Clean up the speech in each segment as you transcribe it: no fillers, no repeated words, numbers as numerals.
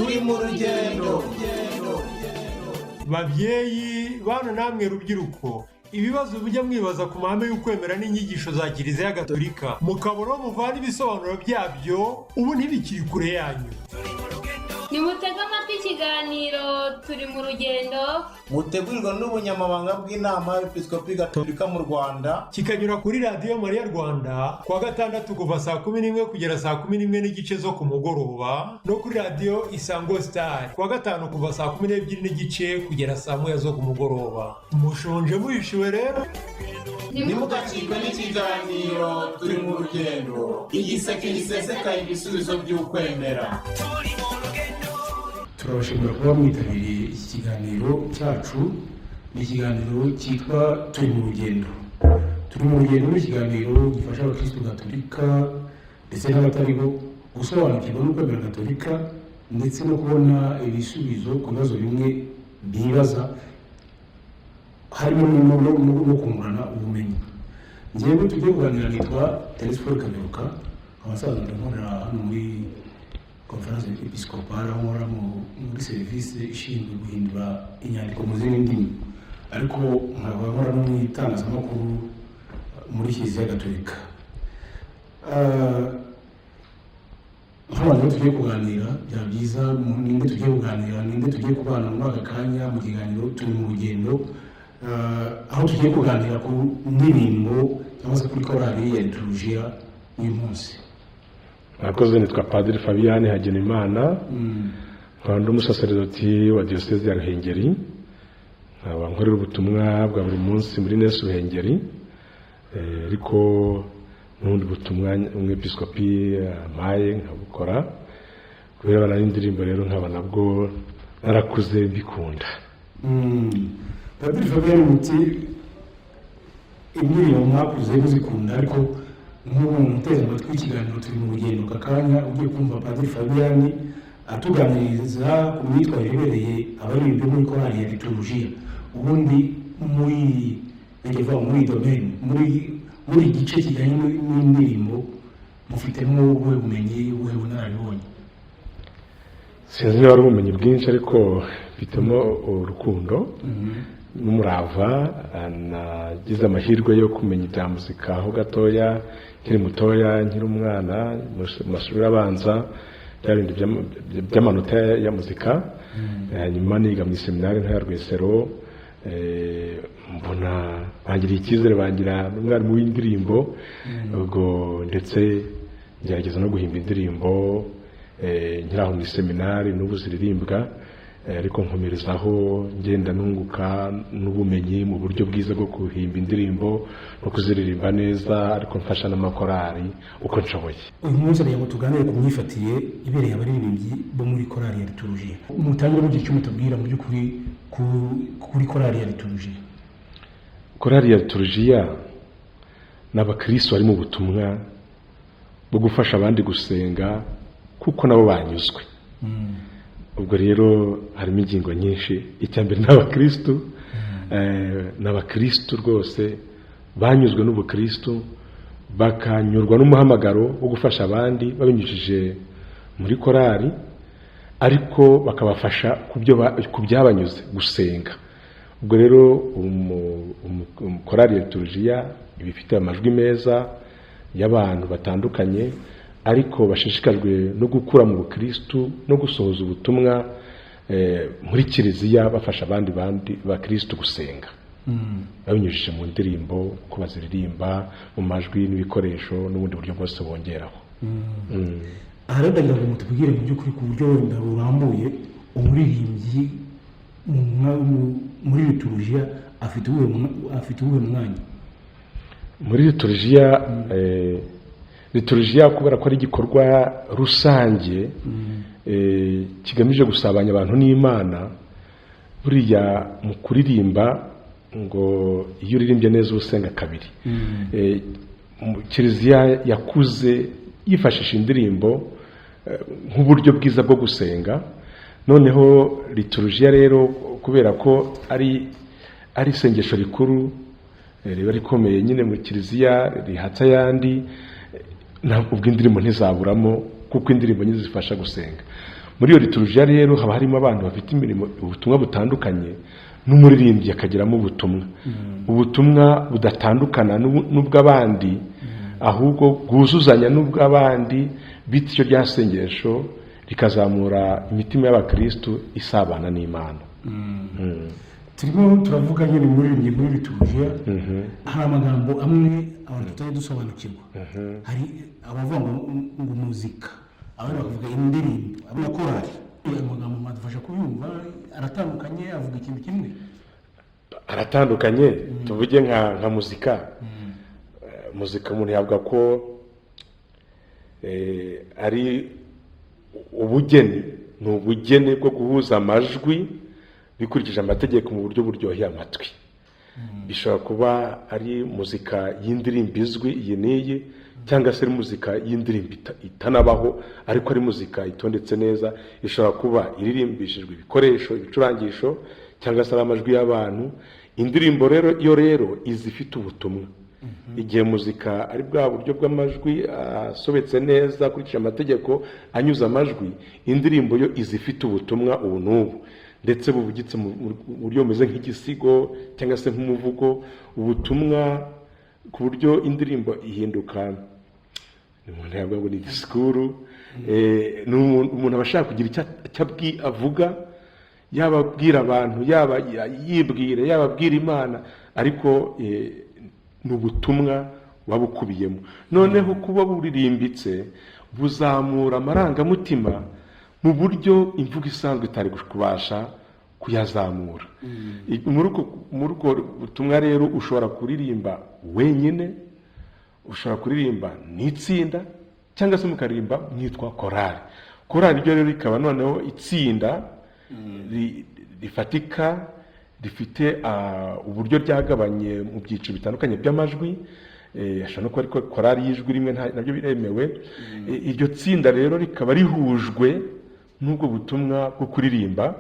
turi mu rugendo. Babyeyi bana namwe rubyiruko, ibibazo bijya mwibaza ku mahame y'ukwemera n'inyigisho za Kiliziya Gatolika mukabona muvana ibisobanuro byabyo ubu ntibikiri kure yanyu. Nimutega amatwi ikiganiro turi mu rugendo mutegurirwa n'ubunyamabanga bw'inama y'Episkopi Gatolika mu Rwanda, kikanyura kuri Radio Maria Rwanda kuwa gatandatu kuva saa 11 kugera saa 11 n'igice zo ku mugoroba, no kuri Radio Isango Star kuwa gatanu kuva saa 12 n'igice kugera saa 1 zo ku mugoroba. Mushonje muhishiwe rero, nimugacikwe n'ikiganiro turi mu rugendo, igiseke gisesekaye ibisubizo by'ukwemera. Turabashimira kuba mwitabiriye iki kiganiro cyacu. Ni ikiganiro cyitwa turi mu rugendo. Turi mu rugendo ni ikiganiro gifasha abakristo Gatolika ndetse n'abatariho gusobanukirwa n'ukwemera Gatolika ndetse no kubona ibisubizo ku bibazo bimwe bibaza, harimo no kungurana ubumenyi. Njyewe tugiye kuganira nitwa Telesphore Kaberuka, abasaza ndamurira hano muri Conference Episcopale nkora muri serivisi ishinzwe guhindura inyandiko mu zindi ndimi, ariko nkaba nkora no mu itangazamakuru muri Kiliziya Gatolika. Nk'abantu tugiye kuganira bya byiza, ninde tugiye kuganira, ninde tugiye kubana muri aka kanya mu kiganiro turi mu rugendo, aho tugiye kuganira ku ndirimbo cyangwa se kuri korali ya liturujia uyu munsi. Nakoze nitwa Padiri Fabian Hagenimana, nkaba ndi umusaseredoti wa Diocese ya Ruhengeri, nkaba nkorera ubutumwa bwa buri munsi muri Nesu Ruhengeri, ariko n'ubundi butumwa umwepiskopi amaye nkabukora kubera bana indirimbo, rero nkaba nabwo narakuze mbikunda. Padiri Fabian, muti indirimbo mwakuze muzikunda, ariko nk'ubu muteze amatwi ikiganiro turi mu rugendo kakanya ugiye kumva Padiri Fabian atuganiriza ku myitwarire ibereye abaririmbyi muri korali ya liturujia. Ubundi muri domaine muri igice kijyanye n'indirimbo mufitemo ubuhe bumenyi, ubuhe bunararibonye? Sinzi niba ari ubumenyi bwinshi, ariko mfitemo urukundo n'umurava. Nagize amahirwe yo kumenya ibya muzika aho gatoya, nkiri mutoya, nkiri umwana mu mashuri abanza, byarindi by'amanota ya muzika. Nyuma niga mu seminari nto ya Rwesero, mbona bangira icyizere, bangira n'umwarimu w'indirimbo, ubwo ndetse ngerageza no guhimba indirimbo nkiraho mu seminari n'ubu ziririmbwa, ariko nkomerezaho ngenda nunguka n'ubumenyi mu buryo bwiza bwo guhimba indirimbo no kuziririmba neza, ariko mfasha n'amakorali uko nshoboye. Uyu munsi rero tuganire ku myifatiye ibereye abaririmbyi bo muri korali ya liturujia. Mutangire mugiye cyo mutubwira mu by'ukuri kuri korali ya liturujia. Korali ya liturujia n'abakristo bari mu butumwa bwo gufasha abandi gusenga kuko nabo banyuzwe. Ubwo rero harimo ingingo nyinshi. Icyambere n'abakristo rwose banyuzwe n'ubukristo, bakanyurwa n'umuhamagaro wo gufasha abandi babinyujije muri korali, ariko bakabafasha ku byabanyuze gusenga. Ubwo rero korali ya liturujia ibifite amajwi meza y'abantu batandukanye, ariko bashishikajwe no gukura mu bukristo no gusohoza ubutumwa muri Kiliziya, bafasha abandi bakristo gusenga babinyujije mu ndirimbo, ko baziririmba mu majwi n'ibikoresho n'ubundi buryo bwose bongeraho. Aha rero ndagira ngo mutubwire mu by'ukuri ku buryo burambuye umuririmbyi muri liturujia afite ubuhe mwanya muri liturujia? Liturujia kubera ko ari igikorwa rusange kigamije gusabanya abantu n'Imana. Buriya mu kuririmba ngo iyo uririmbye neza usenga kabiri. Kiliziya yakuze yifashisha indirimbo nk'uburyo bwiza bwo gusenga. Noneho liturujia rero kubera ko ari isengesho rikuru riba rikomeye nyine mu Kiliziya, rihatsa ayandi, ntabwo ubwo indirimbo ntizaburamo kuko indirimbo nyine zifasha gusenga. muri iyo liturujia rero haba harimo abantu bafite imirimo ubutumwa butandukanye, n'umuririmbyi akagiramo ubutumwa budatandukana n'ubw'abandi, ahubwo bwuzuzanya n'ubw'abandi, bityo rya sengesho rikazamura imitima y'abakristo isabana n'Imana. turimo turavuga nyine muri liturujia, hari amagambo amwe abantu tutari dusobanukirwa. Hari abavuga ngo muzika, abandi bakavuga indirimbo, abandi korali. Ayo magambo madufasha kuyumva, aratandukanye, avuga ikintu kimwe? Aratandukanye. Tuvuge nka muzika. Muzika umuntu yavuga ko ari ubugeni, ni ubugeni bwo guhuza amajwi bikurikije amategeko mu buryo buryoheye amatwi. Bishobora kuba ari muzika y'indirimbo izwi iyi n'iyi, cyangwa se ari muzika y'indirimbo itanabaho ariko ari muzika itondetse neza. Ishobora kuba iririmbishijwe ibikoresho, ibicurangisho, cyangwa se amajwi y'abantu. Indirimbo rero izifite ubutumwa. Igihe muzika ari bwa buryo bw'amajwi asobetse neza akurikije amategeko anyuza amajwi, indirimbo yo izifite ubutumwa ubu n'ubu, ndetse buvugitse mu buryo bumeze nk'igisigo cyangwa se nk'umuvugo. Ubutumwa ku buryo indirimbo ihinduka, umuntu yavuga ngo ni disikuru. Umuntu aba ashaka kugira icyo avuga, yaba abwira abantu, yaba yibwire, yaba abwira Imana, ariko ni ubutumwa wabukubiyemo. Noneho kuba buririmbitse buzamura amarangamutima mu buryo imvugo isanzwe itari kubasha kuyazamura. Muri ubwo butumwa rero ushobora kuririmba wenyine, ushobora kuririmba n'itsinda, cyangwa se mukaririmba mwitwa korali. Korali ryo rero rikaba noneho itsinda rifatika, rifite uburyo ryagabanye mu byiciro bitandukanye by'amajwi. Ashobora no kuba ariko korali y'ijwi rimwe nabyo biremewe. Iryo tsinda rero rikaba rihujwe n'ubwo butumwa bwo kuririmba.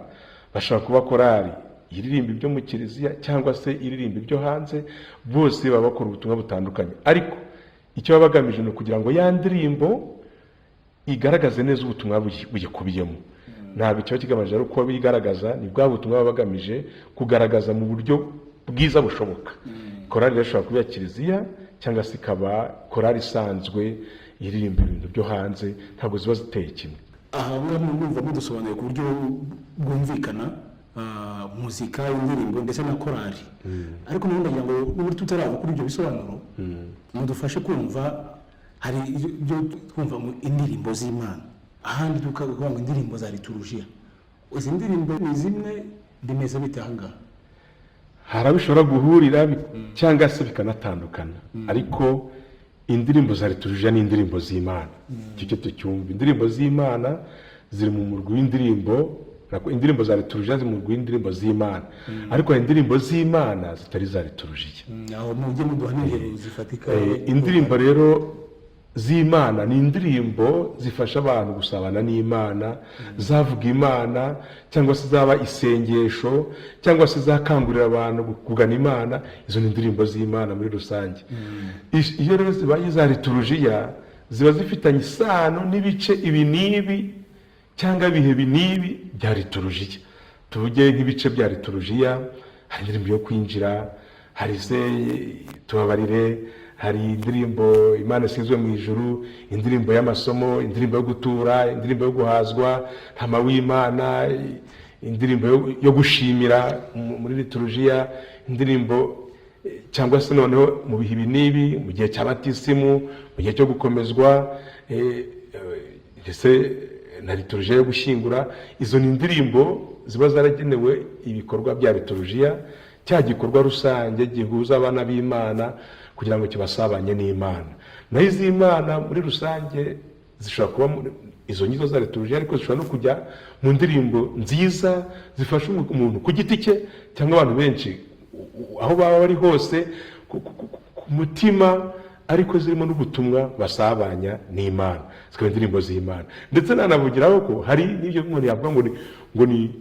Bashobora kuba korali iririmba ibyo mu kiliziya cyangwa se iririmba ibyo hanze, bose baba bakora ubutumwa butandukanye, ariko icyo baba bagamije ni ukugira ngo ya ndirimbo igaragaze neza ubutumwa buyikubiyemo. Ntabwo icyo kigamije ari uko bigaragaza, ni bwa butumwa baba bagamije kugaragaza mu buryo bwiza bushoboka. Korali rero ishobora kuba iya kiliziya cyangwa se ikaba korali isanzwe iririmba ibintu byo hanze, ntabwo ziba ziteye kimwe. Aha mwumva mudusobanuye ku buryo bwumvikana muzika, indirimbo ndetse na korali. Ariko n'ubundi ndagira ngo n'uburyo tutarava kuri ibyo bisobanuro mudufashe kumva. Hari ibyo twumva mu indirimbo z'Imana, ahandi tukavuga ngo indirimbo za liturujia. Izi ndirimbo ni zimwe, bimeze bite ahangaha? Hari abishobora guhurira cyangwa se bikanatandukana, ariko indirimbo za liturujia ni indirimbo z'Imana. Icyo tucyumva, indirimbo z'Imana ziri mu murwi w'indirimbo, indirimbo za liturujia ziri mu murwi w'indirimbo z'Imana, ariko indirimbo z'Imana zitari za liturujia. Aho mujye muduha n'ingero zifatika. Indirimbo rero z'Imana ni indirimbo zifasha abantu gusabana n'Imana, zavuga Imana, cyangwa se zaba isengesho, cyangwa se zakangurira abantu kugana Imana. Izo ni indirimbo z'Imana muri rusange. Iyo rero zibaye za liturujia, ziba zifitanye isano n'ibice ibi n'ibi cyangwa ibihe binibi bya liturujia. Tuvuge nk'ibice bya liturujia, hari indirimbo yo kwinjira, hari se tubabarire, hari indirimbo Imana isizwe mu ijuru, indirimbo y'amasomo, indirimbo yo gutura, indirimbo yo guhazwa, ntama w'Imana, indirimbo yo gushimira muri liturujia, indirimbo cyangwa se noneho mu bihe binibi, mu gihe cya batisimu, mu gihe cyo gukomezwa, ndetse na liturujia yo gushyingura. Izo ni indirimbo ziba zaragenewe ibikorwa bya liturujia, cya gikorwa rusange gihuza abana b'Imana kugira ngo kibasabanye n'Imana. Naho iz'Imana muri rusange zishobora kuba izo nyizo za liturujia, ariko zishobora no kujya mu ndirimbo nziza zifasha umuntu ku giti cye cyangwa abantu benshi aho baba bari hose ku mutima, ariko zirimo n'ubutumwa basabanya n'Imana, zikaba indirimbo z'Imana. Ndetse nanavugiraho ko hari n'ibyo umuntu yavuga ngo ni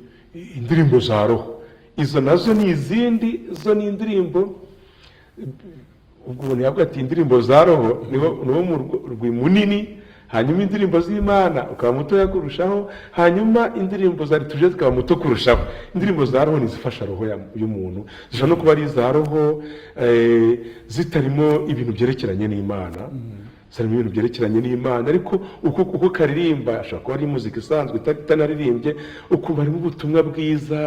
indirimbo za roho. Izo nazo ni izindi, zo ni indirimbo, ubwo umuntu yavuga ati indirimbo za roho niwo mu rwi munini, hanyuma indirimbo z'Imana ukaba mutoya kurushaho, hanyuma indirimbo za liturujia zikaba muto kurushaho. Indirimbo za roho nizifasha roho y'umuntu, zishobora no kuba ari za roho zitarimo ibintu byerekeranye n'Imana, zarimo ibintu byerekeranye n'Imana, ariko uko karirimba ashobora kuba ari muzika isanzwe itanaririmbye, ukumva harimo ubutumwa bwiza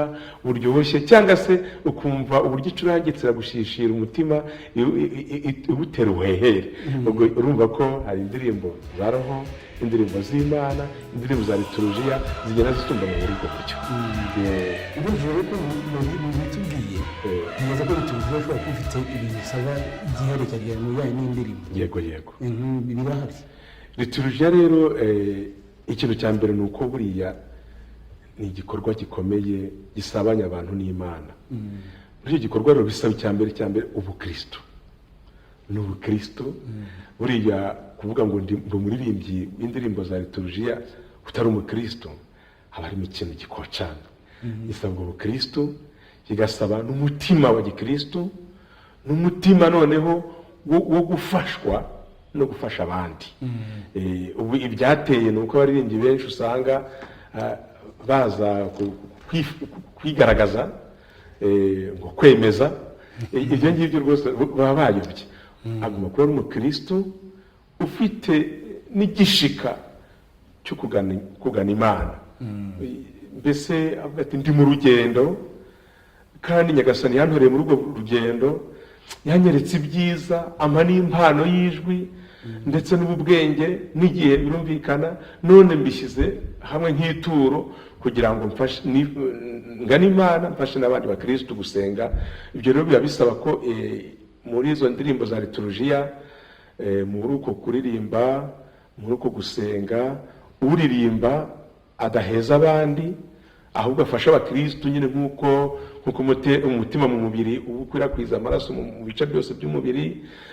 buryoshye, cyangwa se ukumva uburyo icurangitse gushishira umutima ibutera ubuhehere. Ubwo urumva ko hari indirimbo za roho, indirimbo z'Imana, indirimbo za liturujia zigenda zisumba mu buryo buryo. Ubwo rero ko mu bitubwiye neza ko liturujia ashobora kuba ifite ibintu bisaba igiherekeranye mu bijyanye n'indirimbo. Yego. Birahari. Liturujia rero ikintu cya mbere ni uko buriya ni igikorwa gikomeye gisabanya abantu n'Imana. Muri icyo gikorwa rero bisaba icya mbere ubukristo. Ni ubukristo. Buriya kuvuga ngo ndi umuririmbyi w'indirimbo za liturujia utari umukristo, haba harimo ikintu gikocana. Gisaba ubukristo, kigasaba n'umutima wa gikristo, n'umutima noneho wo gufashwa no gufasha abandi. Ubu ibyateye nuko abaririmbyi benshi usanga baza kwigaragaza ngo kwemeza ibyo ngibyo rwose baba bayobye. Agomba kuba ari umukristo ufite n'igishika cyo kugana Imana. Mbese avuga ati ndi mu rugendo, kandi Nyagasani yantoreye muri urwo rugendo, yanyeretse ibyiza, ampa n'impano y'ijwi ndetse n'ububwenge n'igihe birumvikana, none mbishyize hamwe nk'ituro kugira ngo mfashe ngane Imana, mfashe n'abandi bakristo gusenga. Ibyo rero biba bisaba ko muri izo ndirimbo za liturujia, muri uko kuririmba, muri uko gusenga, uririmba adaheza abandi, ahubwo afasha abakristo nyine nk'uko umutima mu mubiri ukwirakwiza amaraso mu bice byose by'umubiri,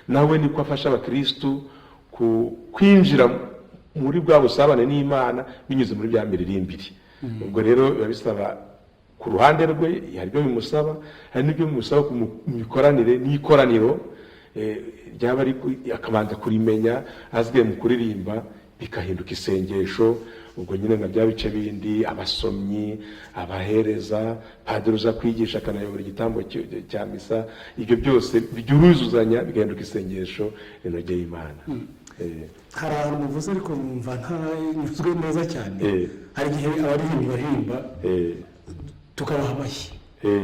nawe niko afasha abakristo kwinjira muri bwa busabane n'Imana binyuze muri bya miririmbire. Ubwo rero biba bisaba ku ruhande rwe, hari ibyo bimusaba, hari n'ibyo bimusaba mu mikoranire n'ikoraniro ryaba ari akabanza kurimenya, azwiye mu kuririmba bikahinduka isengesho. Ubwo nyine na bya bice bindi, abasomyi, abahereza, padiri uza kwigisha akanayobora igitambo cya misa, ibyo byose byuruzuzanya bigahinduka isengesho rinogeye Imana. Hari ahantu muvuze ariko numva ntanyuzwe neza cyane. Hari igihe abaririmbyi baririmba tukabaha amashyi,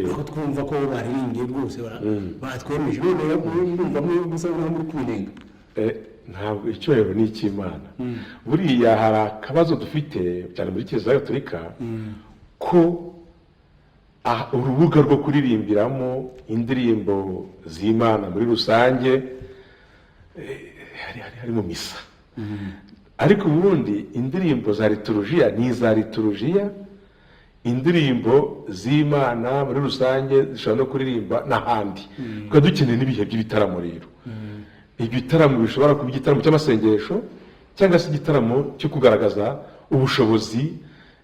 aho twumva ko baririmbye rwose batwemeje, numva musa nkaho muri kubinenga. Ntabwo icyubahiro ni icy'Imana. Buriya hari akabazo dufite cyane muri Kiliziya Gatolika ko urubuga rwo kuririmbiramo indirimbo z'Imana muri rusange hari mu misa, ariko ubundi indirimbo za liturujia ni iza liturujia, indirimbo z'Imana muri rusange zishobora no kuririmba n'ahandi. Tukaba dukeneye n'ibihe by'ibitaramo rero. Igitaramo bishobora kuba igitaramo cy'amasengesho cyangwa se igitaramo cyo kugaragaza ubushobozi,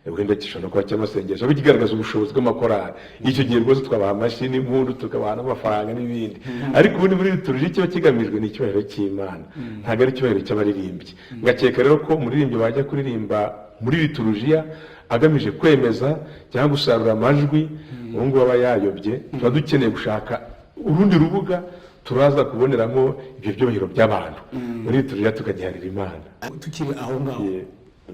wenda gishobora kuba cy'amasengesho aho kigaragaza ubushobozi bw'amakorali. Icyo gihe rwose twabaha amashyi n'impundu, tukabaha n'amafaranga n'ibindi. Ariko ubundi muri liturujia kiba kigamijwe ni icyubahiro cy'Imana, ntabwo ari icyubahiro cy'abaririmbyi. Ngakeka rero ko umuririmbyi wajya kuririmba muri liturujia agamije kwemeza cyangwa gusarura amajwi, ubu ngubu aba yayobye. Tuba dukeneye gushaka urundi rubuga turaza kuboneramo ibyo byubahiro by'abantu, muri liturujia tukagiharira Imana. Tukiri aho ngaho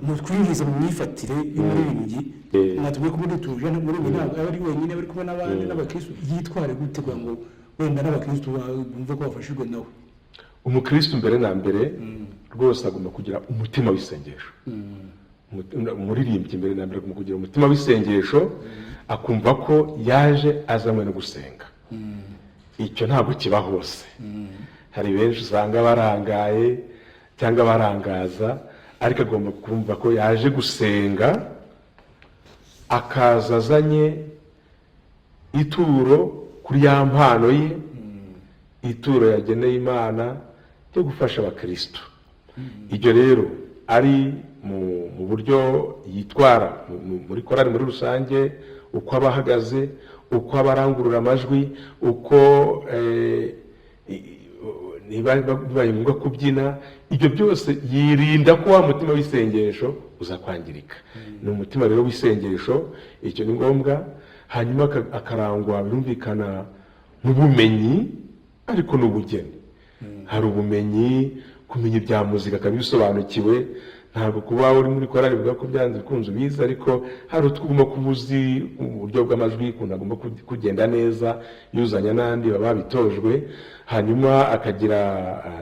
mu twinjiza mu myifatire y'umuririmbyi, natubwiye ko muri liturujia umuririmbyi ntabwo aba ari wenyine, bari kumwe n'abandi n'abakristo. Yitware gute kugira ngo wenda n'abakristo bumve ko bafashijwe nawe? Umukristo mbere na mbere rwose agomba kugira umutima w'isengesho. Umuririmbyi mbere na mbere agomba kugira umutima w'isengesho, akumva ko yaje azanywe no gusenga. Icyo ntabwo kiba hose. Hari benshi usanga barangaye cyangwa barangaza, ariko agomba kumva ko yaje gusenga, akaza azanye ituro kuri ya mpano ye, ituro yageneye Imana ryo gufasha abakristo. Ibyo rero ari mu buryo yitwara muri korali muri rusange, uko abahagaze, uko abarangurura amajwi, uko niba bibaye ngombwa kubyina, ibyo byose yirinda ko wa mutima w'isengesho uza kwangirika. Ni umutima rero w'isengesho, icyo ni ngombwa. Hanyuma akarangwa birumvikana n'ubumenyi ariko n'ubugeni. Hari ubumenyi, kumenya ibya muzika akabisobanukiwe, ntabwo kuba uri muri korali bivuga ko byanze bikunze ubizi, ariko hari utwuma kubuzi uburyo bw'amajwi ukuntu agomba kugenda neza yuzanya n'andi baba bitojwe. Hanyuma akagira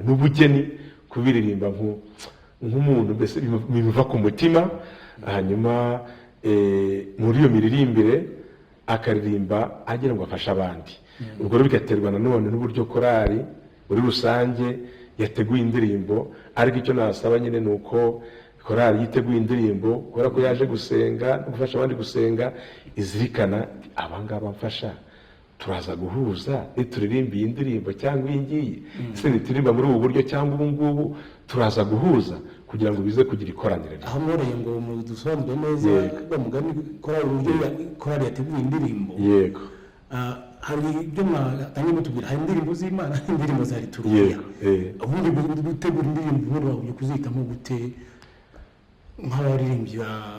n'ubugeni, kubiririmba nk'umuntu mbese bimuva ku mutima. Hanyuma muri iyo miririmbire akaririmba agira ngo afashe abandi. Ubwo rero bigaterwa nanone n'uburyo korali muri rusange yateguye indirimbo. Ariko icyo nasaba nyine ni uko korali yiteguye indirimbo kubera ko yaje gusenga no gufasha abandi gusenga, izirikana abangaba mfasha turaza guhuza nituririmba iyi ndirimbo cyangwa iyi ngiyi, ese nituririmba muri ubu buryo cyangwa ubu ngubu, turaza guhuza kugira ngo bize kugira ikoranire. aho mworeye ngo dusobanure neza bamugani korali uburyo korali yateguye indirimbo. Yego. Hari ibyo mwatangiye mutubwira, hari indirimbo z'Imana n'indirimbo za liturujia. Ubundi gutegura indirimbo ubundi wahuye kuzihitamo gute nk'abaririmbyi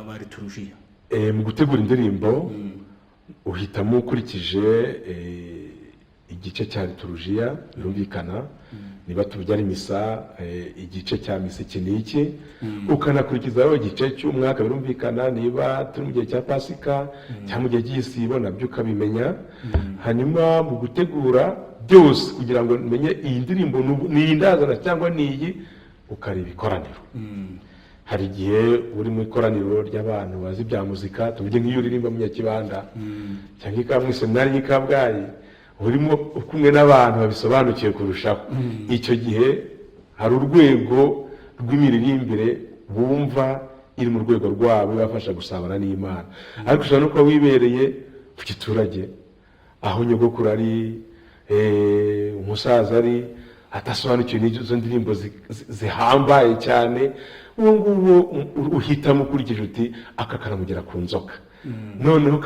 ba liturujia? Mu gutegura indirimbo uhitamo ukurikije igice cya liturujia birumvikana. Niba tubyara misa, igice cya misa iki n'iki, ukanakurikizaho igice cy'umwaka birumvikana. Niba turi mu gihe cya Pasika cyangwa mu gihe cy'igisibo nabyo ukabimenya. Hanyuma mu gutegura byose kugira ngo umenye iyi ndirimbo ni indazana cyangwa ni iyi, ukareba ikoraniro. Hari igihe uri mu ikoraniro ry'abantu bazi bya muzika, tuvuge nk'iyo uririmba mu Nyakibanda cyangwa mu seminari y'i Kabgayi, urimo kumwe n'abantu babisobanukiye kurushaho. Icyo gihe hari urwego rw'imiririmbire bumva iri mu rwego rwabo bafasha gusabana n'Imana. Ariko ushobora no kuba wibereye ku giturage aho nyogokuru ari, umusaza ari, atasobanukiwe n'izo ndirimbo zihambaye cyane. Uwo nguwo uhitamo ukurikije uti aka karamugera ku nzoka, noneho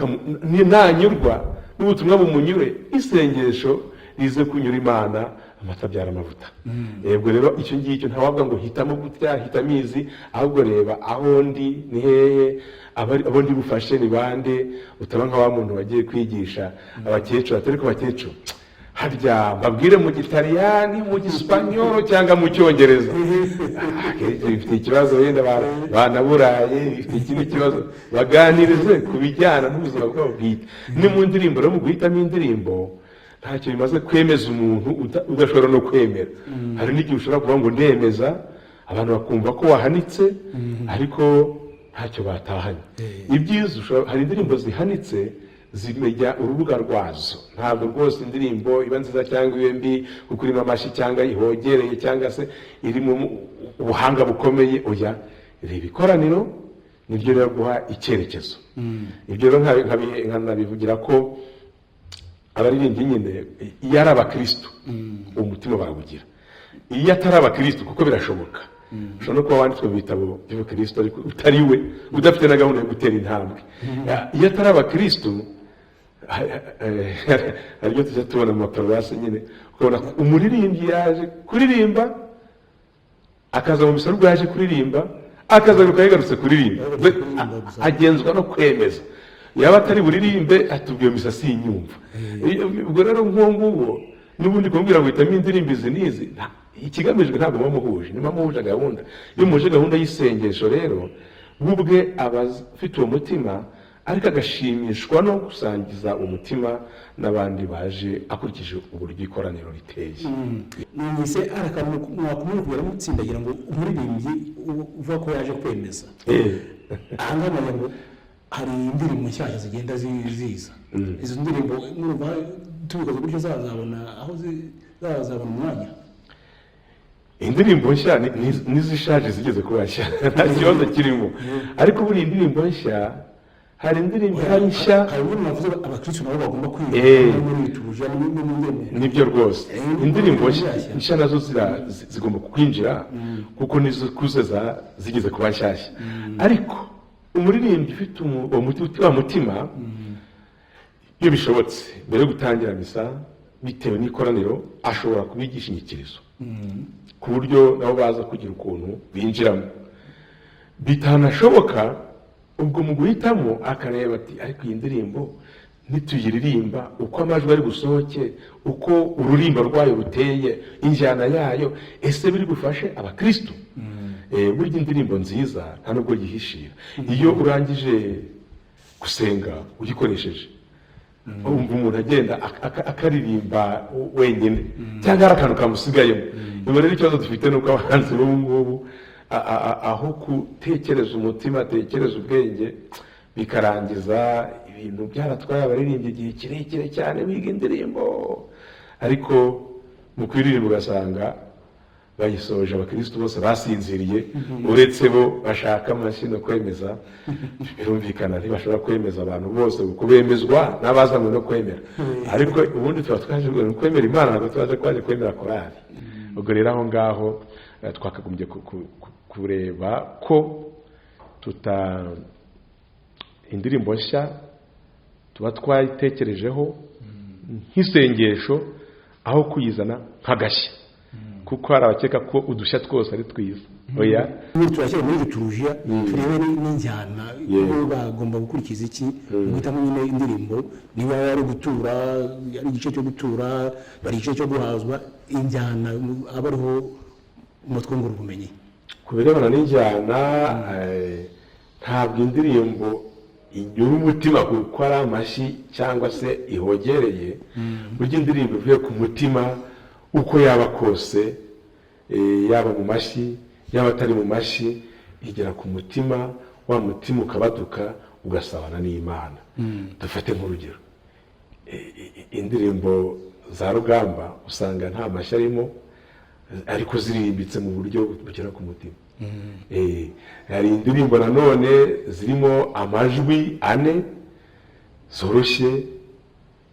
nanyurwa n'ubutumwa bumunyure, isengesho rize kunyura Imana, amata abyara amavuta. Yego rero icyo ngicyo ntawavuga ngo hitamo gutya hitamo izi, ahubwo reba aho ndi ni hehe, abo ndi bufashe ni bande. Utaba nka wa muntu wagiye kwigisha abakecuru, atari ko abakecuru harya babwire mu Gitaliyani, mu Gisipanyolo cyangwa mu Cyongereza. Bifite ikibazo wenda banaburaye, bifite ikindi kibazo, baganirize ku bijyana n'ubuzima bwabo bwite. Ni mu ndirimbo rero, mu guhitamo indirimbo ntacyo bimaze kwemeza umuntu udashobora no kwemera. Hari n'igihe ushobora kuvuga ngo ndemeza, abantu bakumva ko wahanitse ariko ntacyo batahanye. Ibyiza hari indirimbo zihanitse zimejya urubuga rwazo. Ntabwo rwose indirimbo iba nziza cyangwa ibe mbi kuko irimo amashyi cyangwa ihogereye cyangwa se irimo ubuhanga bukomeye. Oya, reba ikoraniro nibyo rero guha icyerekezo. Ibyo rero nkanabivugira ko abaririmbyi nyine iyo ari abakristo umutima barawugira. Iyo atari abakristo, kuko birashoboka, ushobora no kuba wanditswe mu bitabo by'ubukristo ariko utari we, udafite na gahunda yo gutera intambwe. Iyo atari abakristo, hari ibyo tujya tubona mu maparuwasi nyine, ukabona umuririmbyi yaje kuririmba, akaza mu misa yaje kuririmba, akazagaruka yagarutse kuririmba, agenzwa no kwemeza. Yaba atari buririmbe atubwiye misa si inyumva. Ubwo rero nk'uwo n'ubundi kumbwira ngo hitamo indirimbo izi n'izi, ikigamijwe ntabwo muba muhuje, niba muhuje gahunda. Iyo muhuje gahunda y'isengesho rero, ubwe aba afite uwo mutima, ariko agashimishwa no gusangiza umutima n'abandi baje akurikije uburyo ikoraniro riteye. Numvise mwakumubwira mutsindagira ngo umuririmbyi uvuga ko yaje kwemeza. Ahangaha ngo hari indirimbo nshyashya zigenda ziza. Izo ndirimbo mwumva tubikoze uburyo zazabona aho zazabona umwanya. Indirimbo nshya n'izishaje zigeze kuba nshya, nta kibazo kirimo. Ariko buri indirimbo nshya, hari indirimbo nshya, hari ubundi navuze abakristo nabo bagomba kwiga muri liturujia nibyo rwose. Indirimbo nshya nazo zigomba kwinjira kuko nizo kuze zigeze kuba nshyashya. Ariko umuririmbyi ufite umutima, iyo bishobotse mbere yo gutangira misa bitewe n'ikoraniro, ashobora kubigisha inyikirizo ku buryo nabo baza kugira ukuntu binjiramo. Bitanashoboka ubwo mu guhitamo akareba ati ariko iyi ndirimbo nituyiririmba uko amajwi ari busohoke, uko ururimbo rwayo ruteye, injyana yayo, ese biri bufashe abakristo? Burya indirimbo nziza nta nubwo yihishira. Iyo urangije gusenga uyikoresheje, umva umuntu agenda akaririmba wenyine cyangwa hari akantu kamusigayemo. Niba rero ikibazo dufite nuko abahanzi b'ubu ngubu aho gutekereza umutima, atekereza ubwenge, bikarangiza ibintu byaratwaye abaririmbyi igihe kirekire cyane biga indirimbo, ariko mu kuririmba ugasanga bayisoje abakristo bose basinziriye, uretse bo bashaka amashyi no kwemeza. Birumvikana ntibashobora kwemeza abantu bose kuko bemezwa n'abazanywe no kwemera, ariko ubundi tuba twaje kwemera Imana, ntabwo twaje kwemera korali. Ubwo rero aho ngaho twakagombye kureba ko indirimbo nshya tuba twayitekerejeho nk'isengesho aho kuyizana nk'agashya, kuko hari abakeka ko udushya twose ari twiza. Oya, turashyira muri liturujia turebe n'injyana ko bagomba gukurikiza iki guhitamo nyine indirimbo, niba ari gutura, ari igice cyo gutura, bari igice cyo guhazwa, injyana aba ariho umutwungura ubumenyi. Ku birebana n'injyana, ntabwo indirimbo inyura umutima kuko ari amashyi cyangwa se ihogereye. Burya indirimbo ivuye ku mutima uko yaba kose, yaba mu mashyi yaba atari mu mashyi, igera ku mutima, wa mutima ukabaduka ugasabana n'Imana. Dufate nk'urugero, indirimbo za Rugamba usanga nta mashyi arimo, ariko zirimbitse mu buryo bugera ku mutima. Hari indirimbo nanone zirimo amajwi ane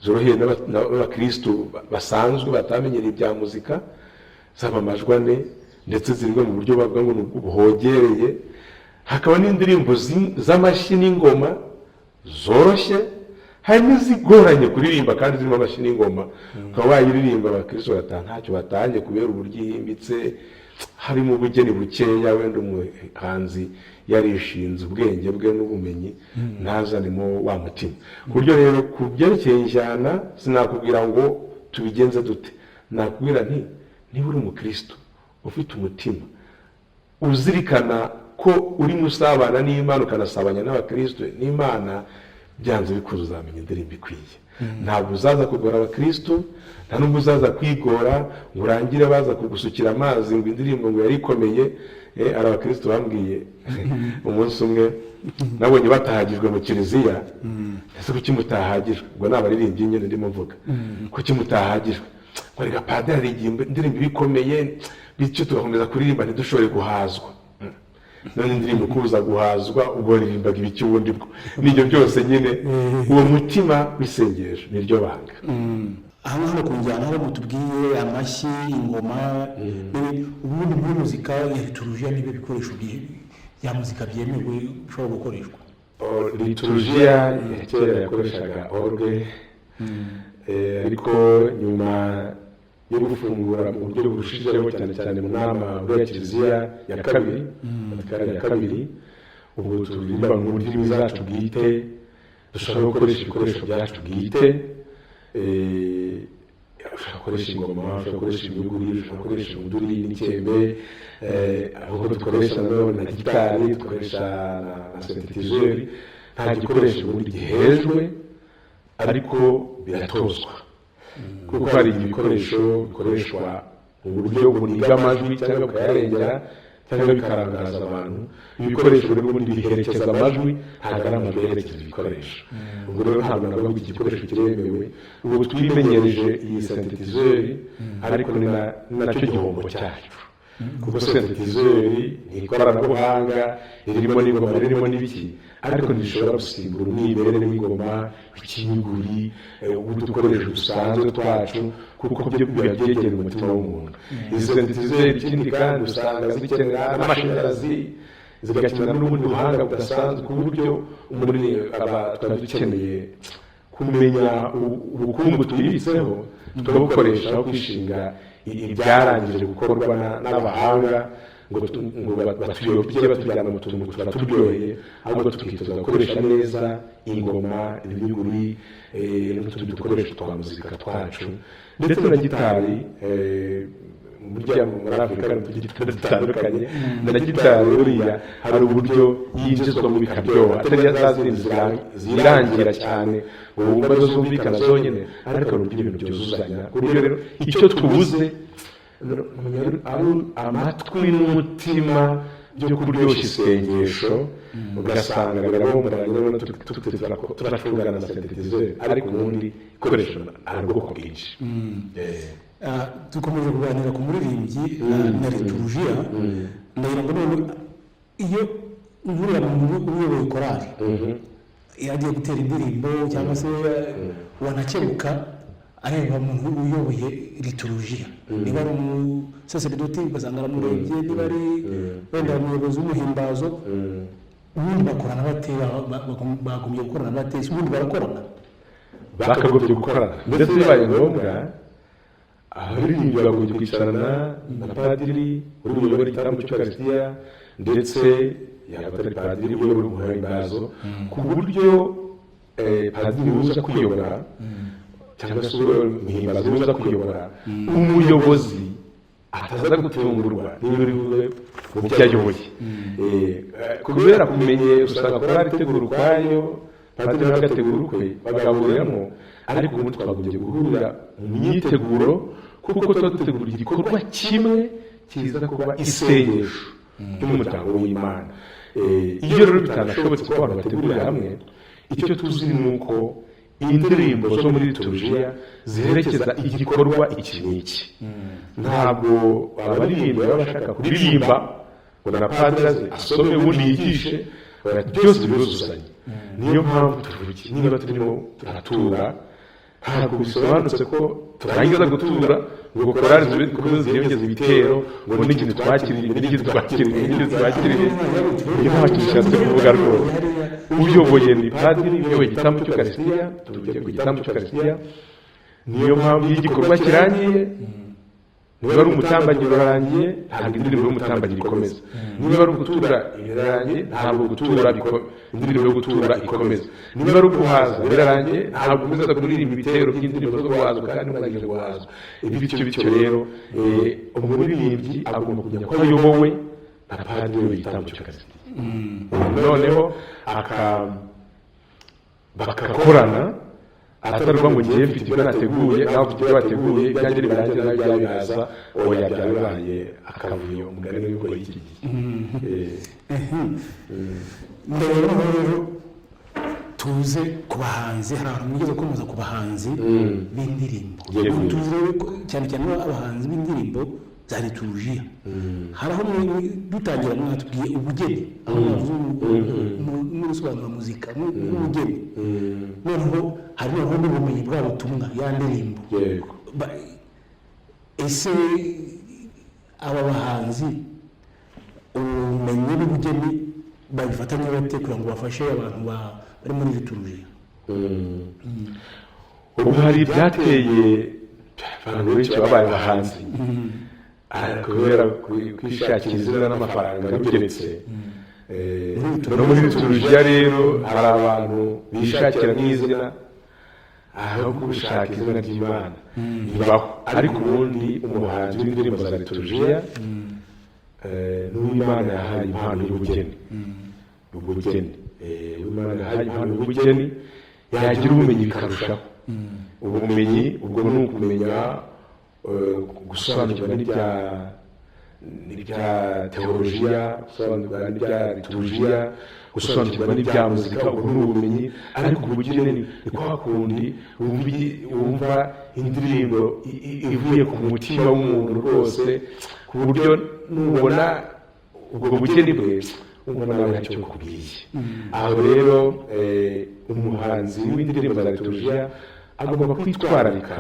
zoroheye n'abakristo basanzwe batamenyereye ibya muzika, zaba amajwi ane ndetse zirimo mu buryo bavuga ngo buhogereye. Hakaba n'indirimbo z'amashyi n'ingoma zoroshye, hari n'izigoranye kuririmba kandi zirimo amashyi n'ingoma, ukaba wayiririmba abakristo bataha ntacyo batangiye kubera uburyo ihimbitse, harimo ubugeni bukeya, wenda umuhanzi yarishinze ubwenge bwe n'ubumenyi ntazanemo wa mutima. Ku buryo rero ku byerekeye injyana sinakubwira ngo tubigenze dute, nakubwira nti niba uri umukristo ufite umutima uzirikana ko uri musabana n'Imana ukanasabanya n'abakristo n'Imana, byanze bikuze uzamenya indirimbo ikwiye. Ntabwo uzaza kugora abakristo, nta nubwo uzaza kwigora ngo urangire baza kugusukira amazi ngo indirimbo ngo yari ikomeye. Ari abakristo bambwiye umunsi umwe, nabonye batahagijwe mu kiliziya, ese kuki mutahagijwe? Ubwo ni abaririmbyi nyine ndimo mvuga, kuki mutahagijwe? Ngo reka padiri aririmba indirimbo ikomeye, bityo tugakomeza kuririmba ntidushobore guhazwa. None indirimbo kuza guhazwa, ubwo ririmbaga ibiki ubundi bwo? Nibyo byose nyine uwo mutima w'isengesho niryo banga. Hano ku njyana aho mutubwiye amashyi, ingoma, ubundi muri muzika ya liturujia n'ibyo bikoresho bya muzika byemewe bishobora gukoreshwa. Liturujia ya kera yakoreshaga orgue, ariko nyuma yo gufungura mu buryo burushijeho cyane cyane mu nama ya kiliziya ya kabiri, ubu turirimba mu ndimi zacu bwite, dushobora gukoresha ibikoresho byacu bwite, ushobora gukoresha ingoma, ushobora gukoresha imyuguri, ushobora gukoresha umuduri n'ikembe, ahubwo dukoresha nanone na gitari, dukoresha na synthesizeri. Nta gikoresho ubundi gihejwe, ariko biratozwa, kuko hari ibikoresho bikoreshwa mu buryo buniga amajwi cyangwa bukayarengera cyangwa bikarangaza abantu. Ibikoresho rero ubundi biherekeza amajwi, ntabwo ari amajwi yerekeza ibikoresho. Ubwo rero ntabwo navuga ngo igikoresho kiremewe. Ubu twimenyereje iyi synthesizeri, ariko ni nacyo gihombo cyacu, kuko synthesizeri ni ikoranabuhanga ririmo n'ingoma, ririmo n'ibiki, ariko ntishobora gusimbura umwimerere w'ingoma, ikinyuguri, udukoresho dusanzwe twacu, kuko byo biba byegera umutima w'umuntu. Izi synthesizeri ikindi kandi usanga zikenera n'amashanyarazi, zigakenera n'ubundi buhanga budasanzwe, ku buryo twari dukeneye kumenya ubukungu twibitseho tukabukoresha aho kwishinga ibyarangije gukorwa n'abahanga ngo batuyobye batujyana mu tuntu turaturyoheye, ahubwo tukitoza gukoresha neza ingoma, imyuguri n'utundi dukoresho twa muzika twacu, ndetse na gitari. Burya muri Afurika tugira gitari zitandukanye, na gitari buriya hari uburyo yinjizwamo bikaryoha, atari za zindi zirangira cyane wumva zo zumvikana zonyine, ariko hari uburyo ibintu byuzuzanya. Ku buryo rero icyo tubuze ari amatwi n'umutima byo kuryoshya isengesho, ugasanga birabomboranye turashungana na sentetizeri, ariko ubundi ikoresho hari ubwoko bwinshi. dukomeje kuganira ku muririmbyi na liturujia, ndagira ngo none iyo nkuriya muntu uyoboye korali yagiye gutera indirimbo cyangwa se wanakebuka areba umuntu uyoboye liturujia, niba ari umusaseridoti ugasanga aramurebye, niba ari wenda umuyobozi w'umuhimbazo, ubundi bakorana bate? Bagumye gukorana bate? Ubundi barakorana, bakagombye gukorana, ndetse bibaye ngombwa abaririmbyi bagombye kwicarana na padiri uri buyobore igitambo cy'ukarisitiya, ndetse yaba atari padiri uyobora umuhimbazo, ku buryo padiri uza kuyobora cyangwa se umuhimbazi uza kuyobora, umuyobozi ataza gutungurwa niba uri buve mu byo ayoboye. Kubera kumenye usanga korali itegura ukwayo, padiri nawe agategura ukwe, bagahuriramo, ariko ubundi twagombye guhurira mu myiteguro, kuko tuba dutegura igikorwa kimwe kiza kuba isengesho ry'umuryango w'Imana. Iyo rero bitanashobotse ko abantu bategurira hamwe, icyo tuzi ni uko indirimbo zo muri liturujia ziherekeza igikorwa iki n'iki. Ntabwo abaririmbyi baba bashaka kuririmba ngo na padiri asome ubundi yigishe, byose biruzuzanya. Niyo mpamvu tuvuga niba turimo turatura, ntabwo bisobanutse ko turangiza gutura ngo korali zikomeze ziyongeze ibitero ngo n'ikintu twakiriye n'ikintu twakiriye n'ikintu twakiriye. Iyo ntacyo bishatse kuvuga rwose. Uyoboye ni padiri, uyoboye igitambo cy'ukarisitiya, tuvuge ku gitambo cy'ukarisitiya. Niyo mpamvu iyo igikorwa kirangiye, niba ari umutambanyi urarangiye, ntabwo indirimbo y'umutambanyi ikomeza. Niba ari ugutura irarangiye, ntabwo gutura indirimbo yo gutura ikomeza. Niba ari uguhaza birarangiye, ntabwo ukomeza kuririmba ibitero by'indirimbo zo guhaza kandi murangije guhaza. Bityo rero umuririmbyi agomba kumenya ko ayobowe na padiri w'igitambo cy'ukarisitiya, noneho bagakorana, atarwa ngo ngiye mfite ibyo nateguye nawe ufite ibyo wateguye, ibyanjye birangiye nawe byabihaza, oya byabibaye akavuyo umugani w'uko y'iki gihe. mbere rero tuze ku bahanzi, hari abantu mugeze gukomeza ku bahanzi b'indirimbo, tuze cyane cyane abahanzi b'indirimbo za liturujia. Hari aho dutangira mwatubwiye ubugeni, aho muri sobanura muzika n'ubugeni, noneho hari n'ubumenyi bw'ubutumwa ya ndirimbo. Ese aba bahanzi ubumenyi n'ubugeni babifatanya bate kugira ngo bafashe abantu bari muri liturujia? Ubu hari ibyateye abantu benshi babaye abahanzi kubera kwishakira izina n'amafaranga bigeretse. No muri liturujia rero hari abantu bishakira n'izina aho gushaka izina ry'Imana bibaho, ariko ubundi umuhanzi w'indirimbo za liturujia n'Imana yahaye impano y'ubugeni. Imana yahaye impano y'ubugeni, yagira ubumenyi bikarushaho. Ubumenyi ubwo ni ukumenya gusobanukirwa n'ibya teolojiya, gusobanukirwa n'ibya liturujia, gusobanukirwa n'ibya muzika, ubwo ni ubumenyi. Ariko ubugeni ni kwa kundi wumva indirimbo ivuye ku mutima w'umuntu rwose, ku buryo nubona ubwo bugeni bwe umva nawe ntacyo bukubwiye. Aho rero umuhanzi w'indirimbo za liturujia agomba kwitwararika,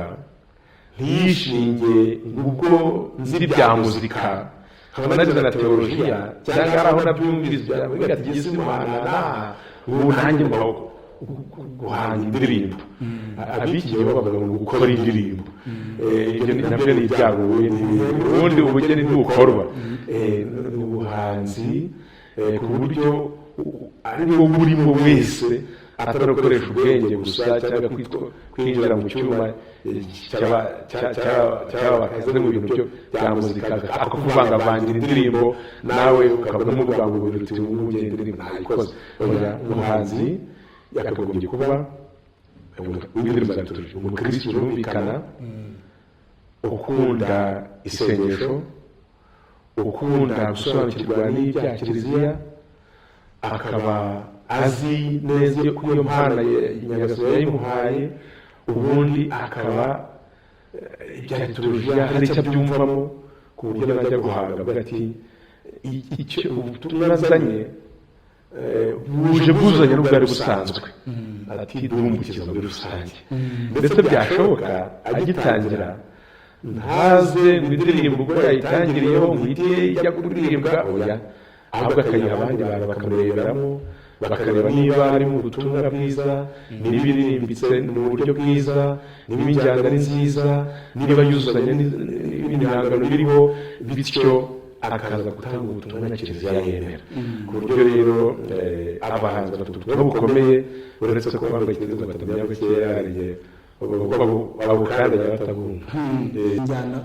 ntiyishinge ubwo nziri bya muzika nkaba narize na teolojiya, cyangwa ari aho nabyumviriza bigatugeza Imana ubu nanjye mbaho. guhanga indirimbo abiki bavuga ngo gukora indirimbo ibyo nabyo ni ibyago ubundi ubugeni ntukorwa ubuhanzi ku buryo ariko burimo wese atari gukoresha ubwenge gusa cyangwa kwinjira mu cyuma cy'abakazi mu bintu bya muzika akakuvangavangira indirimbo nawe ukabona muvuga ngo uti ubundi indirimbo ntayikoze umuhanzi yakagombye kuba w'indirimbo za liturujia umukristo urumvikana ukunda isengesho ukunda gusobanukirwa n'ibya kiliziya akaba azi neza ko iyo mpano Nyagasani yayimuhaye ubundi akaba ibya liturujia hari icyo abyumvamo ku buryo najya guhanga avuga ati icyo ubutumwa nazanye buje bwuzanye n'ubwari busanzwe ati dumbukiza muri rusange ndetse byashoboka agitangira ntaze ngo indirimbo ubwo yayitangiriyeho ngo ihite ijya kuririmbwa oya ahubwo akayiha abandi bantu bakamureberamo bakareba niba ari mu butumwa bwiza niba iririmbitse mu buryo bwiza niba injyana ari nziza niba yuzuzanya n'ibihangano biriho bityo akaza gutanga ubutumwa na kiliziya yemera ku buryo rero abahanzi bafite ubutumwa bukomeye uretse ko bambaye ikizere batamenya ko kera hariye babukandanya batabumva injyana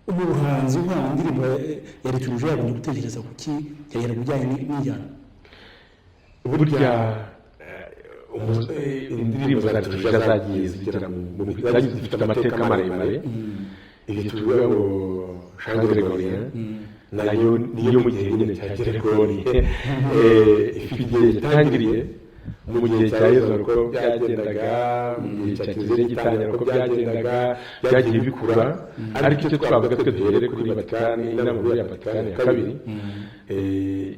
umuhanzi nta ndirimbo ya liturujia yabonye gutekereza ku ki yagera ku bijyanye n'injyana burya indirimbo za liturujia zagiye zigera zifite amateka maremare ibi tuvuga ngo Chant grégorien nayo niyo mu gihe nyine cya Gregori ifite igihe gitangiriye mu gihe cya Yezu uko byagendaga mu gihe cya Kiliziya gitangira uko byagendaga byagiye bikura ariko icyo twavuga twe duhere kuri Vatikani inama ya Vatikani ya kabiri